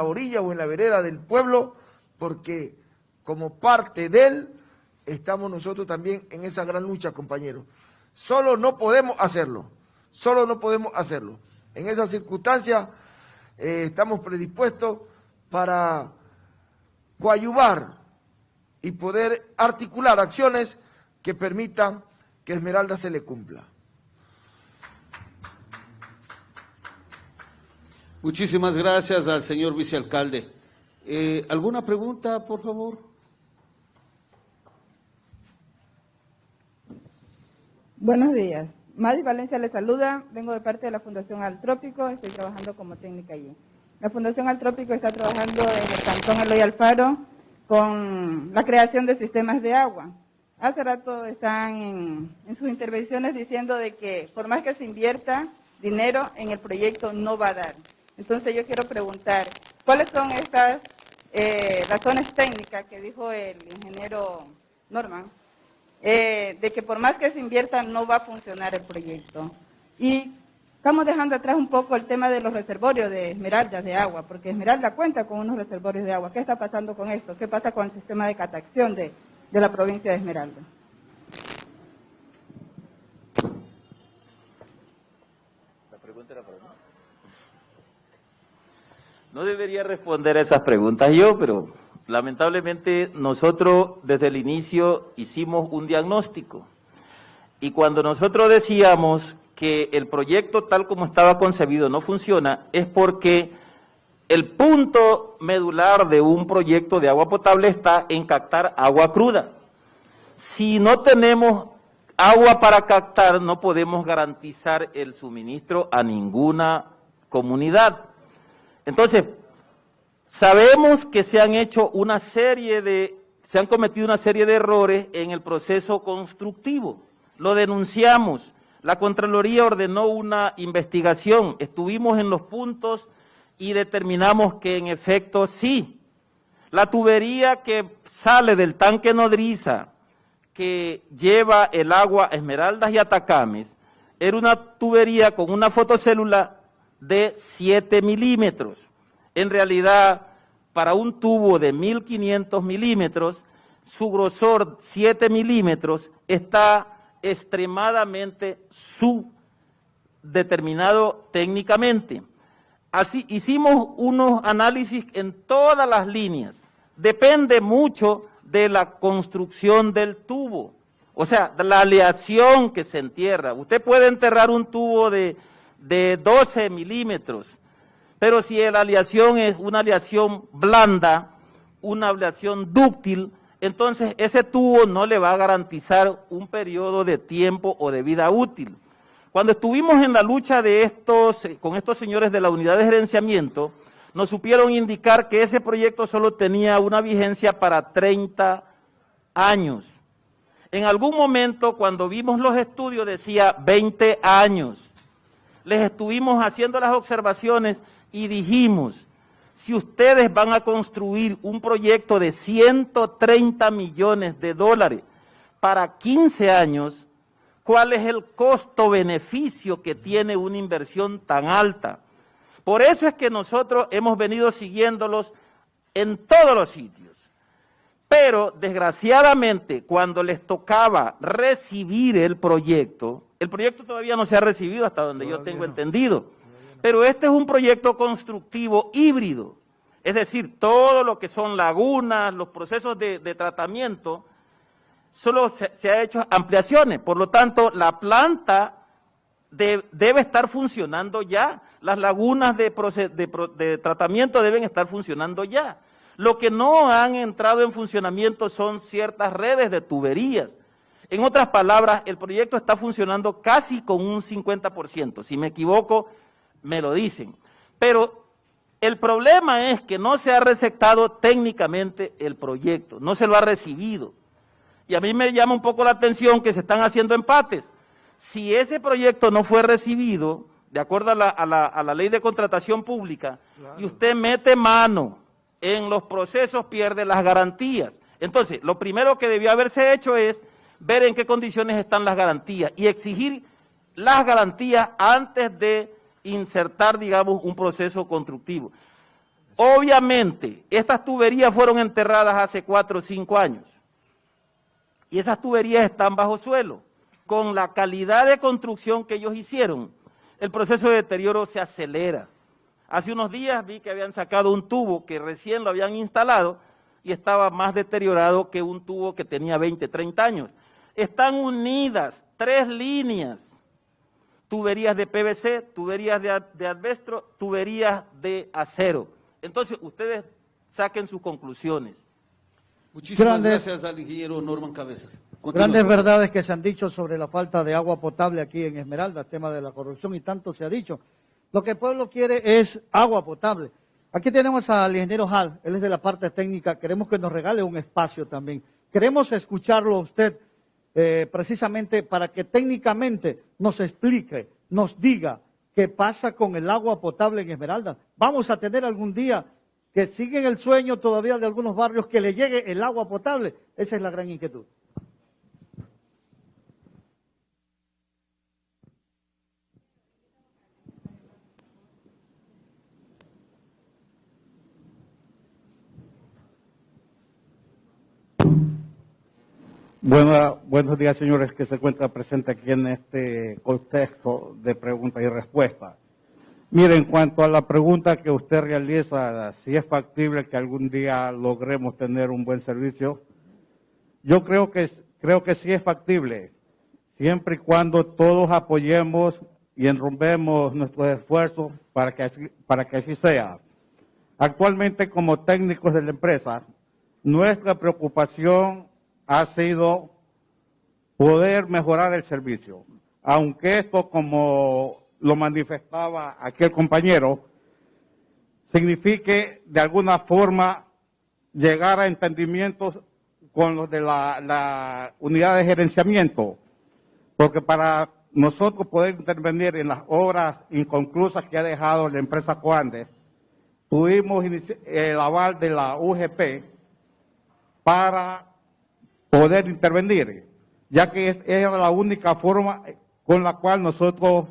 orilla o en la vereda del pueblo, porque como parte de él, estamos nosotros también en esa gran lucha, compañeros. Solo no podemos hacerlo, En esas circunstancias estamos predispuestos para coadyuvar y poder articular acciones que permitan que Esmeralda se le cumpla. Muchísimas gracias al señor vicealcalde. ¿Alguna pregunta, por favor? Buenos días. Madis Valencia le saluda. Vengo de parte de la Fundación Altrópico. Estoy trabajando como técnica allí. La Fundación Altrópico está trabajando en el Cantón Eloy Alfaro con la creación de sistemas de agua. Hace rato están en sus intervenciones diciendo de que por más que se invierta dinero en el proyecto no va a dar. Entonces yo quiero preguntar, ¿cuáles son estas razones técnicas que dijo el ingeniero Norman, de que por más que se invierta no va a funcionar el proyecto? Y estamos dejando atrás un poco el tema de los reservorios de Esmeraldas de agua, porque Esmeralda cuenta con unos reservorios de agua. ¿Qué está pasando con esto? ¿Qué pasa con el sistema de catacción de la provincia de Esmeralda? La pregunta era para mí. No debería responder a esas preguntas yo, pero lamentablemente nosotros desde el inicio hicimos un diagnóstico. Y cuando nosotros decíamos que el proyecto tal como estaba concebido no funciona, es porque el punto medular de un proyecto de agua potable está en captar agua cruda. Si no tenemos agua para captar, no podemos garantizar el suministro a ninguna comunidad. Entonces, sabemos que se han cometido una serie de errores en el proceso constructivo. Lo denunciamos. La Contraloría ordenó una investigación. Estuvimos en los puntos y determinamos que en efecto sí. La tubería que sale del tanque nodriza que lleva el agua a Esmeraldas y Atacames era una tubería con una fotocélula de 7 milímetros. En realidad, para un tubo de 1500 milímetros, su grosor 7 milímetros está extremadamente subdeterminado técnicamente. Así hicimos unos análisis en todas las líneas. Depende mucho de la construcción del tubo, o sea, de la aleación que se entierra. Usted puede enterrar un tubo de 12 milímetros, pero si la aleación es una aleación blanda, una aleación dúctil, entonces ese tubo no le va a garantizar un periodo de tiempo o de vida útil. Cuando estuvimos en la lucha con estos señores de la unidad de gerenciamiento, nos supieron indicar que ese proyecto solo tenía una vigencia para 30 años. En algún momento, cuando vimos los estudios, decía 20 años. Les estuvimos haciendo las observaciones y dijimos, si ustedes van a construir un proyecto de 130 millones de dólares para 15 años, ¿cuál es el costo-beneficio que tiene una inversión tan alta? Por eso es que nosotros hemos venido siguiéndolos en todos los sitios. Pero, desgraciadamente, cuando les tocaba recibir el proyecto todavía no se ha recibido hasta donde yo tengo entendido, pero este es un proyecto constructivo híbrido, es decir, todo lo que son lagunas, los procesos de tratamiento, solo se ha hecho ampliaciones, por lo tanto, la planta debe estar funcionando ya, las lagunas de tratamiento deben estar funcionando ya. Lo que no han entrado en funcionamiento son ciertas redes de tuberías. En otras palabras, el proyecto está funcionando casi con un 50%. Si me equivoco, me lo dicen. Pero el problema es que no se ha receptado técnicamente el proyecto, no se lo ha recibido. Y a mí me llama un poco la atención que se están haciendo empates. Si ese proyecto no fue recibido, de acuerdo a la ley de contratación pública, claro, y usted mete mano en los procesos, pierde las garantías. Entonces, lo primero que debió haberse hecho es ver en qué condiciones están las garantías y exigir las garantías antes de insertar, digamos, un proceso constructivo. Obviamente, estas tuberías fueron enterradas hace 4 o 5 años y esas tuberías están bajo suelo. Con la calidad de construcción que ellos hicieron, el proceso de deterioro se acelera. Hace unos días vi que habían sacado un tubo que recién lo habían instalado y estaba más deteriorado que un tubo que tenía 20, 30 años. Están unidas 3 líneas, tuberías de PVC, tuberías de asbesto, tuberías de acero. Entonces, ustedes saquen sus conclusiones. Muchísimas gracias al ingeniero Norman Cabezas. Grandes verdades que se han dicho sobre la falta de agua potable aquí en Esmeraldas, tema de la corrupción y tanto se ha dicho. Lo que el pueblo quiere es agua potable. Aquí tenemos al ingeniero Hall, él es de la parte técnica, queremos que nos regale un espacio también. Queremos escucharlo a usted precisamente para que técnicamente nos explique, nos diga qué pasa con el agua potable en Esmeraldas. Vamos a tener algún día que siguen el sueño todavía de algunos barrios que le llegue el agua potable. Esa es la gran inquietud. Buenos días, señores, que se encuentran presentes aquí en este contexto de preguntas y respuestas. Mire, en cuanto a la pregunta que usted realiza, si es factible que algún día logremos tener un buen servicio, yo creo que sí es factible, siempre y cuando todos apoyemos y enrumbemos nuestros esfuerzos para que así sea. Actualmente, como técnicos de la empresa, nuestra preocupación ha sido poder mejorar el servicio, aunque esto, como lo manifestaba aquel compañero, signifique de alguna forma llegar a entendimientos con los de la unidad de gerenciamiento, porque para nosotros poder intervenir en las obras inconclusas que ha dejado la empresa Coandes, tuvimos el aval de la UGP para poder intervenir, ya que era la única forma con la cual nosotros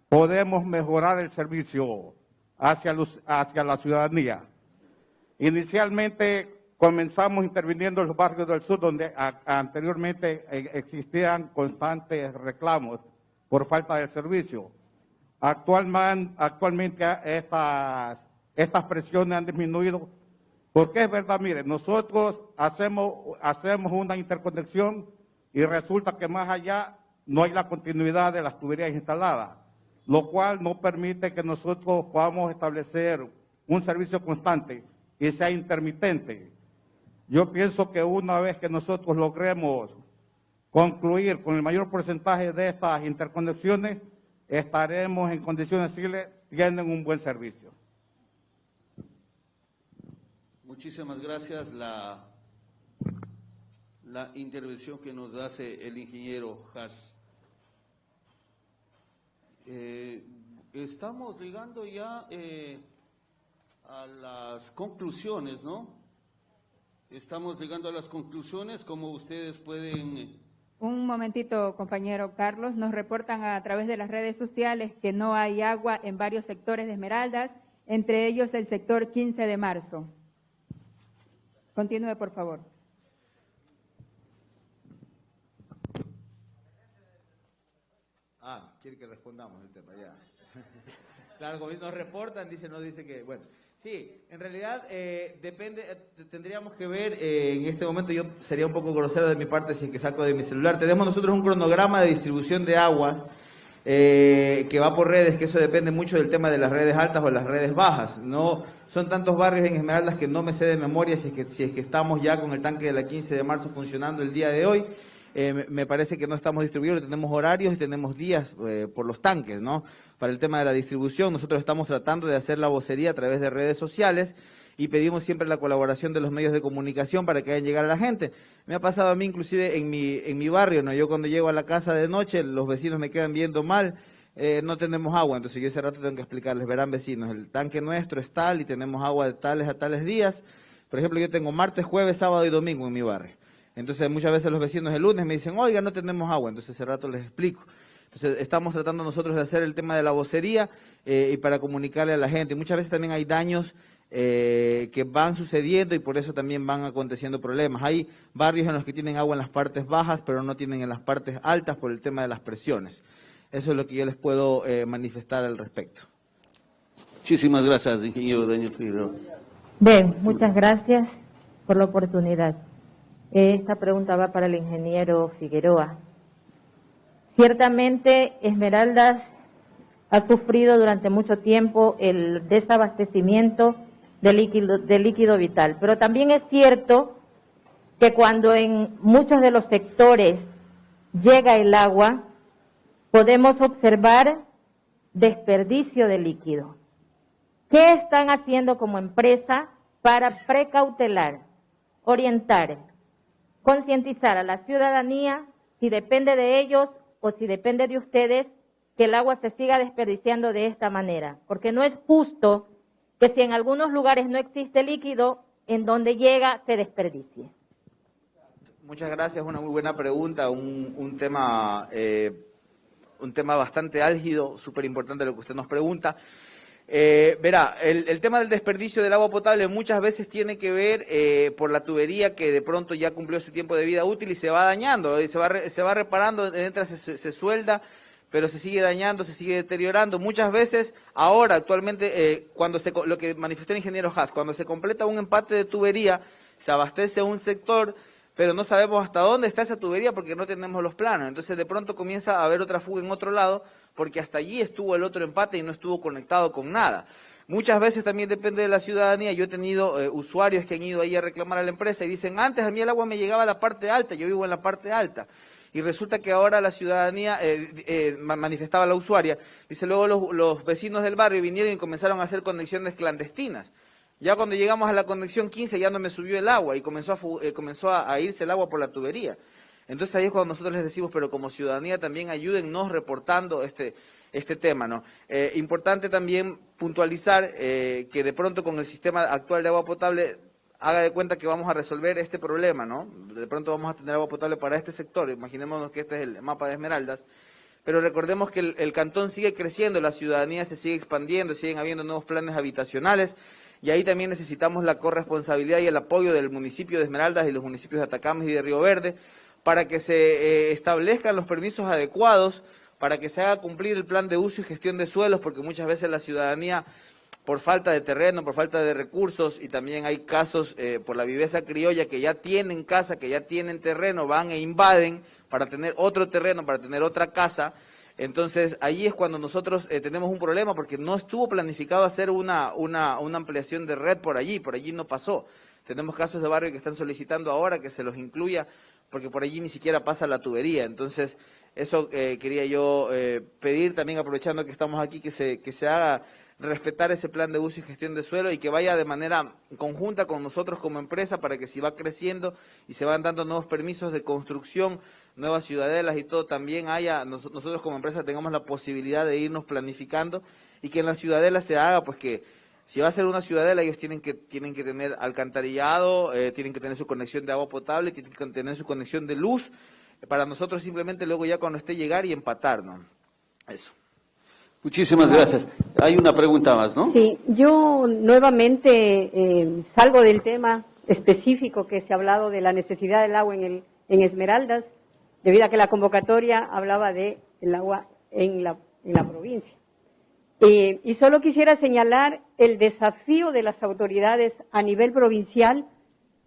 podemos mejorar el servicio hacia la ciudadanía. Inicialmente comenzamos interviniendo en los barrios del sur, donde anteriormente existían constantes reclamos por falta de servicio. Actualmente estas presiones han disminuido. Porque es verdad, mire, nosotros hacemos una interconexión y resulta que más allá no hay la continuidad de las tuberías instaladas, lo cual no permite que nosotros podamos establecer un servicio constante y sea intermitente. Yo pienso que una vez que nosotros logremos concluir con el mayor porcentaje de estas interconexiones, estaremos en condiciones de decirle, tienen un buen servicio. Muchísimas gracias. La intervención que nos hace el ingeniero Haas. Estamos llegando ya a las conclusiones, ¿no? Estamos llegando a las conclusiones, como ustedes pueden... Un momentito, compañero Carlos. Nos reportan a través de las redes sociales que no hay agua en varios sectores de Esmeraldas, entre ellos el sector 15 de marzo. Continúe, por favor. Quiere que respondamos el tema, ya. Claro, como nos reportan, nos dice que, bueno, sí, en realidad depende, tendríamos que ver, en este momento yo sería un poco grosero de mi parte si es que saco de mi celular. Tenemos nosotros un cronograma de distribución de aguas que va por redes, que eso depende mucho del tema de las redes altas o las redes bajas. No son tantos barrios en Esmeraldas que no me sé de memoria si es que estamos ya con el tanque de la 15 de marzo funcionando el día de hoy. Me parece que no estamos distribuidos, tenemos horarios y tenemos días por los tanques, ¿no? Para el tema de la distribución, nosotros estamos tratando de hacer la vocería a través de redes sociales y pedimos siempre la colaboración de los medios de comunicación para que hagan llegar a la gente. Me ha pasado a mí inclusive en mi barrio, ¿no? Yo cuando llego a la casa de noche, los vecinos me quedan viendo mal, no tenemos agua, entonces yo ese rato tengo que explicarles, verán vecinos, el tanque nuestro es tal y tenemos agua de tales a tales días. Por ejemplo, yo tengo martes, jueves, sábado y domingo en mi barrio. Entonces muchas veces los vecinos el lunes me dicen, oiga, no tenemos agua, entonces ese rato les explico. Entonces estamos tratando nosotros de hacer el tema de la vocería y para comunicarle a la gente. Muchas veces también hay daños que van sucediendo y por eso también van aconteciendo problemas. Hay barrios en los que tienen agua en las partes bajas, pero no tienen en las partes altas por el tema de las presiones. Eso es lo que yo les puedo manifestar al respecto. Muchísimas gracias, ingeniero Daniel Figueroa. Bien, muchas gracias por la oportunidad. Esta pregunta va para el ingeniero Figueroa. Ciertamente, Esmeraldas ha sufrido durante mucho tiempo el desabastecimiento de líquido vital, pero también es cierto que cuando en muchos de los sectores llega el agua, podemos observar desperdicio de líquido. ¿Qué están haciendo como empresa para precautelar, orientar, concientizar a la ciudadanía, si depende de ellos o si depende de ustedes, que el agua se siga desperdiciando de esta manera? Porque no es justo que si en algunos lugares no existe líquido, en donde llega se desperdicie. Muchas gracias, una muy buena pregunta, un tema bastante álgido, súper importante lo que usted nos pregunta. Verá, el tema del desperdicio del agua potable muchas veces tiene que ver por la tubería que de pronto ya cumplió su tiempo de vida útil y se va dañando, se va reparando, se suelda, pero se sigue dañando, se sigue deteriorando. Muchas veces, ahora, actualmente, lo que manifestó el ingeniero Haas, cuando se completa un empate de tubería, se abastece un sector, pero no sabemos hasta dónde está esa tubería porque no tenemos los planos. Entonces, de pronto comienza a haber otra fuga en otro lado, porque hasta allí estuvo el otro empate y no estuvo conectado con nada. Muchas veces también depende de la ciudadanía. Yo he tenido usuarios que han ido ahí a reclamar a la empresa y dicen, antes a mí el agua me llegaba a la parte alta, yo vivo en la parte alta. Y resulta que ahora la ciudadanía, manifestaba la usuaria, dice, luego los vecinos del barrio vinieron y comenzaron a hacer conexiones clandestinas. Ya cuando llegamos a la conexión 15 ya no me subió el agua y comenzó a irse el agua por la tubería. Entonces ahí es cuando nosotros les decimos, pero como ciudadanía también ayúdennos reportando este tema, ¿no? Importante también puntualizar que de pronto con el sistema actual de agua potable haga de cuenta que vamos a resolver este problema, ¿no? De pronto vamos a tener agua potable para este sector, imaginémonos que este es el mapa de Esmeraldas, pero recordemos que el cantón sigue creciendo, la ciudadanía se sigue expandiendo, siguen habiendo nuevos planes habitacionales, y ahí también necesitamos la corresponsabilidad y el apoyo del municipio de Esmeraldas y los municipios de Atacames y de Río Verde, para que se establezcan los permisos adecuados, para que se haga cumplir el plan de uso y gestión de suelos, porque muchas veces la ciudadanía, por falta de terreno, por falta de recursos, y también hay casos por la viveza criolla que ya tienen casa, que ya tienen terreno, van e invaden para tener otro terreno, para tener otra casa. Entonces, ahí es cuando nosotros tenemos un problema, porque no estuvo planificado hacer una ampliación de red por allí no pasó. Tenemos casos de barrio que están solicitando ahora que se los incluya, porque por allí ni siquiera pasa la tubería. Entonces, eso quería yo pedir también, aprovechando que estamos aquí, que se haga respetar ese plan de uso y gestión de suelo y que vaya de manera conjunta con nosotros como empresa, para que si va creciendo y se van dando nuevos permisos de construcción, nuevas ciudadelas y todo, también nosotros como empresa tengamos la posibilidad de irnos planificando y que en la ciudadela se haga pues que Si va a ser una ciudadela, ellos tienen que tener alcantarillado, tienen que tener su conexión de agua potable, tienen que tener su conexión de luz. Para nosotros simplemente luego ya cuando esté llegar y empatar, ¿no? Eso. Muchísimas gracias. Hay una pregunta más, ¿no? Sí, yo nuevamente salgo del tema específico que se ha hablado de la necesidad del agua en Esmeraldas, debido a que la convocatoria hablaba de el agua en la provincia. Y solo quisiera señalar el desafío de las autoridades a nivel provincial,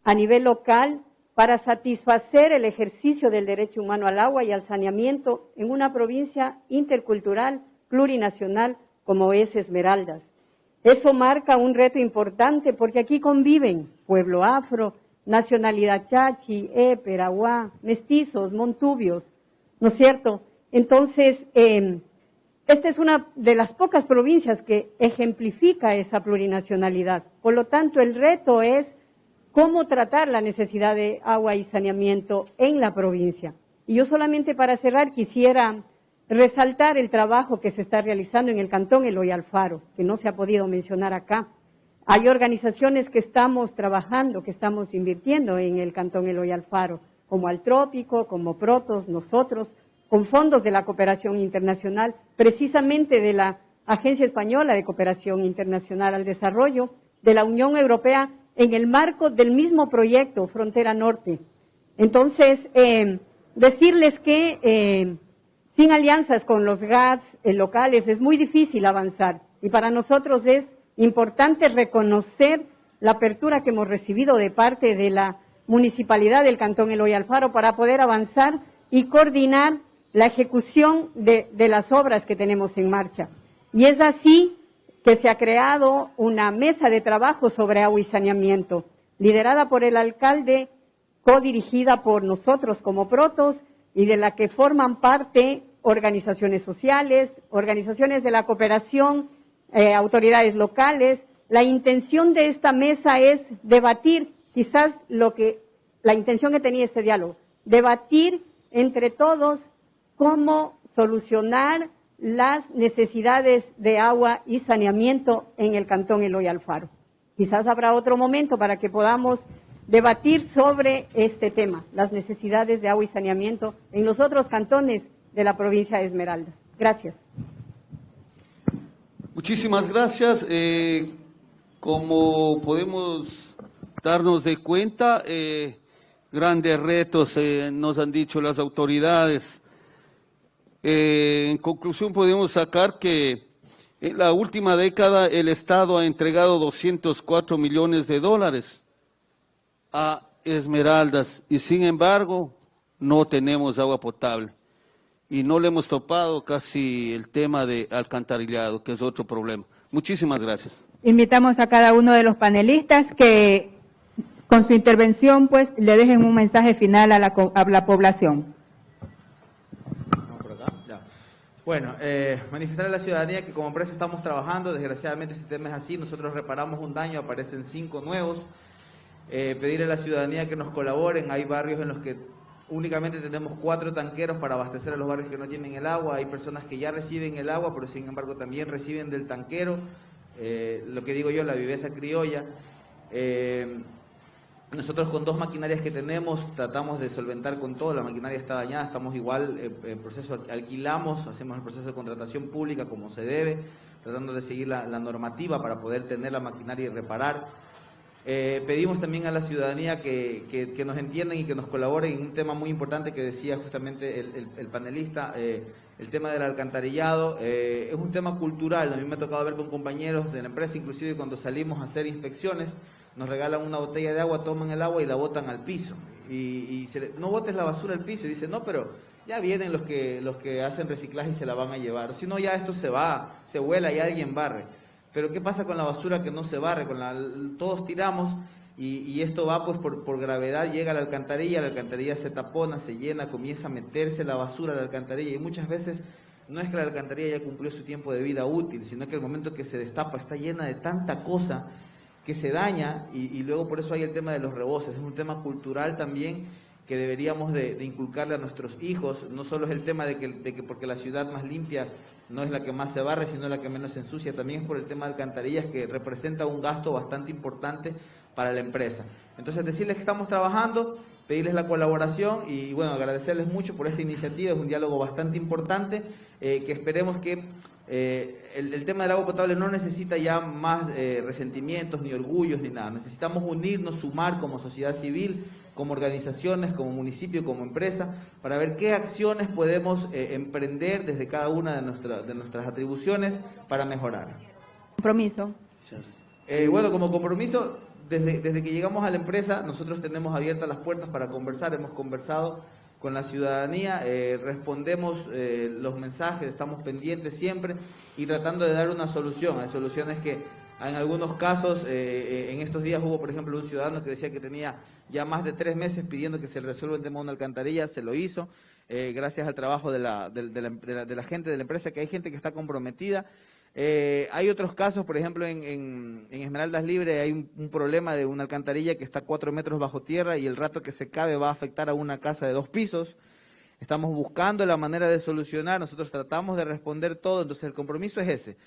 a nivel local, para satisfacer el ejercicio del derecho humano al agua y al saneamiento en una provincia intercultural, plurinacional, como es Esmeraldas. Eso marca un reto importante porque aquí conviven pueblo afro, nacionalidad chachi, peraguá, mestizos, montubios, ¿no es cierto? Entonces, esta es una de las pocas provincias que ejemplifica esa plurinacionalidad. Por lo tanto, el reto es cómo tratar la necesidad de agua y saneamiento en la provincia. Y yo solamente para cerrar quisiera resaltar el trabajo que se está realizando en el Cantón Eloy Alfaro, que no se ha podido mencionar acá. Hay organizaciones que estamos trabajando, que estamos invirtiendo en el Cantón Eloy Alfaro, como Altrópico, como Protos, nosotros, con fondos de la cooperación internacional, precisamente de la Agencia Española de Cooperación Internacional al Desarrollo, de la Unión Europea, en el marco del mismo proyecto Frontera Norte. Entonces, decirles que sin alianzas con los GATS locales es muy difícil avanzar y para nosotros es importante reconocer la apertura que hemos recibido de parte de la Municipalidad del Cantón Eloy Alfaro para poder avanzar y coordinar la ejecución de las obras que tenemos en marcha. Y es así que se ha creado una mesa de trabajo sobre agua y saneamiento, liderada por el alcalde, codirigida por nosotros como Protos y de la que forman parte organizaciones sociales, organizaciones de la cooperación, autoridades locales. La intención de esta mesa es debatir, quizás la intención que tenía este diálogo, debatir entre todos cómo solucionar las necesidades de agua y saneamiento en el Cantón Eloy Alfaro. Quizás habrá otro momento para que podamos debatir sobre este tema, las necesidades de agua y saneamiento en los otros cantones de la provincia de Esmeraldas. Gracias. Muchísimas gracias. Como podemos darnos de cuenta, grandes retos nos han dicho las autoridades. En conclusión podemos sacar que en la última década el Estado ha entregado 204 millones de dólares a Esmeraldas y sin embargo no tenemos agua potable y no le hemos topado casi el tema de alcantarillado, que es otro problema. Muchísimas gracias. Invitamos a cada uno de los panelistas que con su intervención pues le dejen un mensaje final a la población. Bueno, manifestar a la ciudadanía que como empresa estamos trabajando, desgraciadamente este tema es así, nosotros reparamos un daño, aparecen 5 nuevos, pedir a la ciudadanía que nos colaboren, hay barrios en los que únicamente tenemos 4 tanqueros para abastecer a los barrios que no tienen el agua, hay personas que ya reciben el agua, pero sin embargo también reciben del tanquero, lo que digo yo, la viveza criolla. Nosotros con 2 maquinarias que tenemos tratamos de solventar con todo, la maquinaria está dañada, estamos igual en proceso, alquilamos, hacemos el proceso de contratación pública como se debe, tratando de seguir la normativa para poder tener la maquinaria y reparar. Pedimos también a la ciudadanía que nos entiendan y que nos colaboren en un tema muy importante que decía justamente el panelista, el tema del alcantarillado, es un tema cultural, a mí me ha tocado ver con compañeros de la empresa, inclusive cuando salimos a hacer inspecciones, nos regalan una botella de agua, toman el agua y la botan al piso. No botes la basura al piso. Y dicen, no, pero ya vienen los que hacen reciclaje y se la van a llevar. Si no, ya esto se vuela y alguien barre. Pero ¿qué pasa con la basura que no se barre? Todos tiramos y esto va pues por gravedad, llega a la alcantarilla se tapona, se llena, comienza a meterse la basura a la alcantarilla. Y muchas veces no es que la alcantarilla ya cumplió su tiempo de vida útil, sino que el momento que se destapa está llena de tanta cosa que se daña y luego por eso hay el tema de los reboces. Es un tema cultural también que deberíamos de inculcarle a nuestros hijos. No solo es el tema de que porque la ciudad más limpia no es la que más se barre, sino la que menos se ensucia, también es por el tema de alcantarillas, que representa un gasto bastante importante para la empresa. Entonces, decirles que estamos trabajando, pedirles la colaboración y bueno, agradecerles mucho por esta iniciativa. Es un diálogo bastante importante, que esperemos que el tema del agua potable no necesita ya más resentimientos, ni orgullos, ni nada. Necesitamos unirnos, sumar como sociedad civil, como organizaciones, como municipio, como empresa, para ver qué acciones podemos emprender desde cada una de nuestras atribuciones para mejorar. Compromiso. Bueno, como compromiso, desde que llegamos a la empresa, nosotros tenemos abiertas las puertas para conversar, hemos conversado con la ciudadanía, respondemos los mensajes, estamos pendientes siempre y tratando de dar una solución. Hay soluciones que en algunos casos, en estos días hubo, por ejemplo, un ciudadano que decía que tenía ya más de 3 meses pidiendo que se resuelva el tema de una alcantarilla, se lo hizo, gracias al trabajo de la gente de la empresa, que hay gente que está comprometida. Hay otros casos, por ejemplo, en Esmeraldas Libre hay un problema de una alcantarilla que está 4 metros bajo tierra y el rato que se cabe va a afectar a una casa de 2 pisos. Estamos buscando la manera de solucionar, nosotros tratamos de responder todo, entonces el compromiso es ese,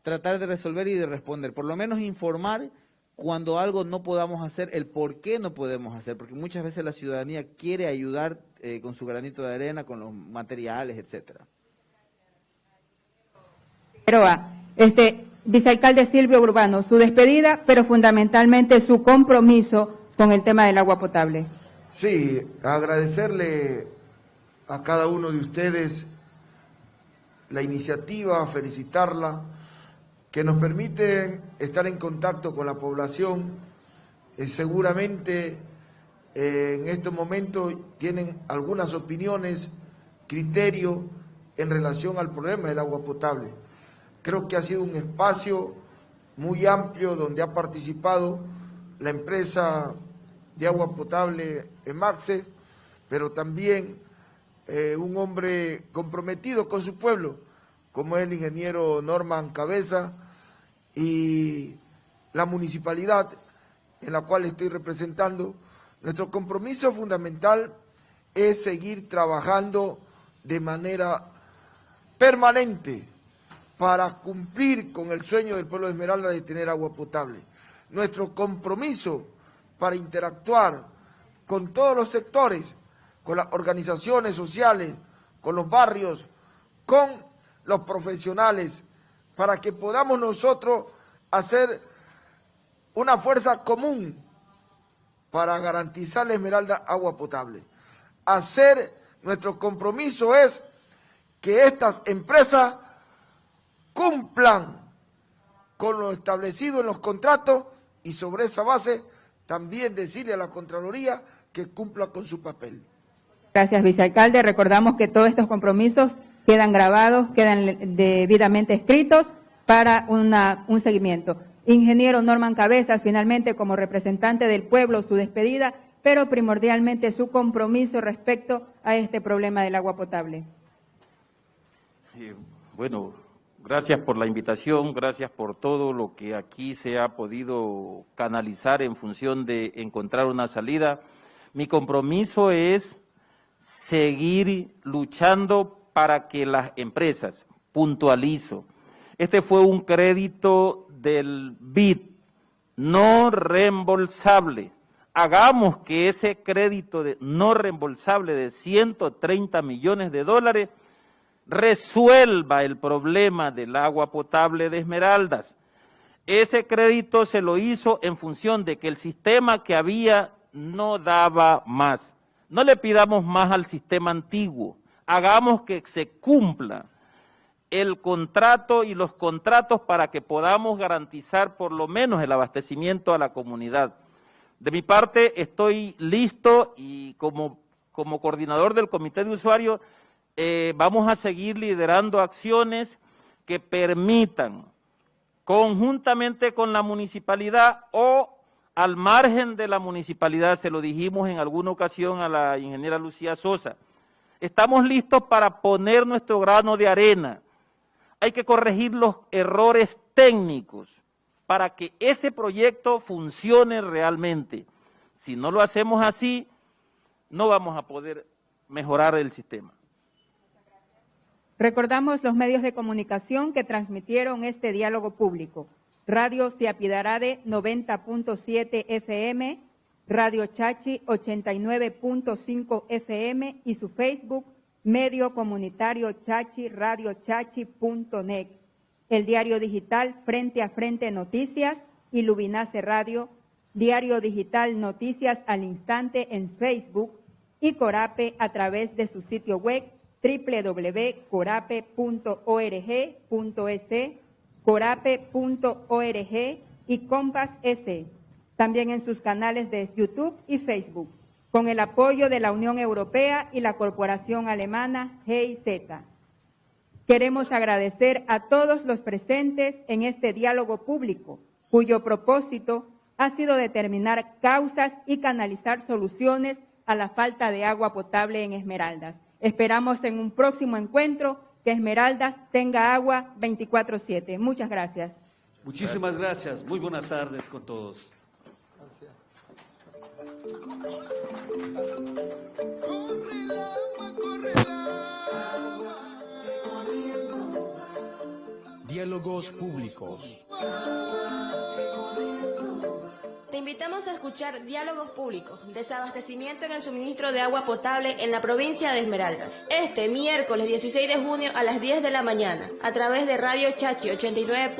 tratar de resolver y de responder, por lo menos informar cuando algo no podamos hacer, el por qué no podemos hacer, porque muchas veces la ciudadanía quiere ayudar con su granito de arena, con los materiales, etcétera. Vicealcalde Silvio Urbano, su despedida, pero fundamentalmente su compromiso con el tema del agua potable. Sí, agradecerle a cada uno de ustedes la iniciativa, felicitarla, que nos permiten estar en contacto con la población. Seguramente en estos momentos tienen algunas opiniones, criterios en relación al problema del agua potable. Creo que ha sido un espacio muy amplio donde ha participado la empresa de agua potable EMAXE, pero también un hombre comprometido con su pueblo, como es el ingeniero Norman Cabeza, y la municipalidad en la cual estoy representando. Nuestro compromiso fundamental es seguir trabajando de manera permanente para cumplir con el sueño del pueblo de Esmeralda de tener agua potable. Nuestro compromiso para interactuar con todos los sectores, con las organizaciones sociales, con los barrios, con los profesionales, para que podamos nosotros hacer una fuerza común para garantizar a Esmeralda agua potable. Nuestro compromiso es que estas empresas cumplan con lo establecido en los contratos y sobre esa base también decirle a la Contraloría que cumpla con su papel. Gracias, vicealcalde. Recordamos que todos estos compromisos quedan grabados, quedan debidamente escritos para un seguimiento. Ingeniero Norman Cabezas, finalmente como representante del pueblo, su despedida, pero primordialmente su compromiso respecto a este problema del agua potable. Bueno, gracias por la invitación, gracias por todo lo que aquí se ha podido canalizar en función de encontrar una salida. Mi compromiso es seguir luchando para que las empresas, puntualizo, este fue un crédito del BID, no reembolsable. Hagamos que ese crédito no reembolsable de 130 millones de dólares resuelva el problema del agua potable de Esmeraldas. Ese crédito se lo hizo en función de que el sistema que había no daba más. No le pidamos más al sistema antiguo, hagamos que se cumpla el contrato y los contratos para que podamos garantizar por lo menos el abastecimiento a la comunidad. De mi parte estoy listo y como coordinador del comité de usuarios vamos a seguir liderando acciones que permitan, conjuntamente con la municipalidad o al margen de la municipalidad, se lo dijimos en alguna ocasión a la ingeniera Lucía Sosa, estamos listos para poner nuestro grano de arena. Hay que corregir los errores técnicos para que ese proyecto funcione realmente. Si no lo hacemos así, no vamos a poder mejorar el sistema. Recordamos los medios de comunicación que transmitieron este diálogo público. Radio Ciapidarade 90.7 FM, Radio Chachi 89.5 FM y su Facebook, Medio Comunitario Chachi, radiochachi.net. El diario digital Frente a Frente Noticias y Lubinace Radio, diario digital Noticias al Instante en Facebook y Corape a través de su sitio web www.corape.org.es, corape.org y Compass S. También en sus canales de YouTube y Facebook, con el apoyo de la Unión Europea y la corporación alemana GIZ. Queremos agradecer a todos los presentes en este diálogo público, cuyo propósito ha sido determinar causas y canalizar soluciones a la falta de agua potable en Esmeraldas. Esperamos en un próximo encuentro que Esmeraldas tenga agua 24/7. Muchas gracias. Muchísimas gracias. Muy buenas tardes con todos. Diálogos públicos. Te invitamos a escuchar Diálogos Públicos, desabastecimiento en el suministro de agua potable en la provincia de Esmeraldas. Este miércoles 16 de junio a las 10 de la mañana, a través de Radio Chachi 89.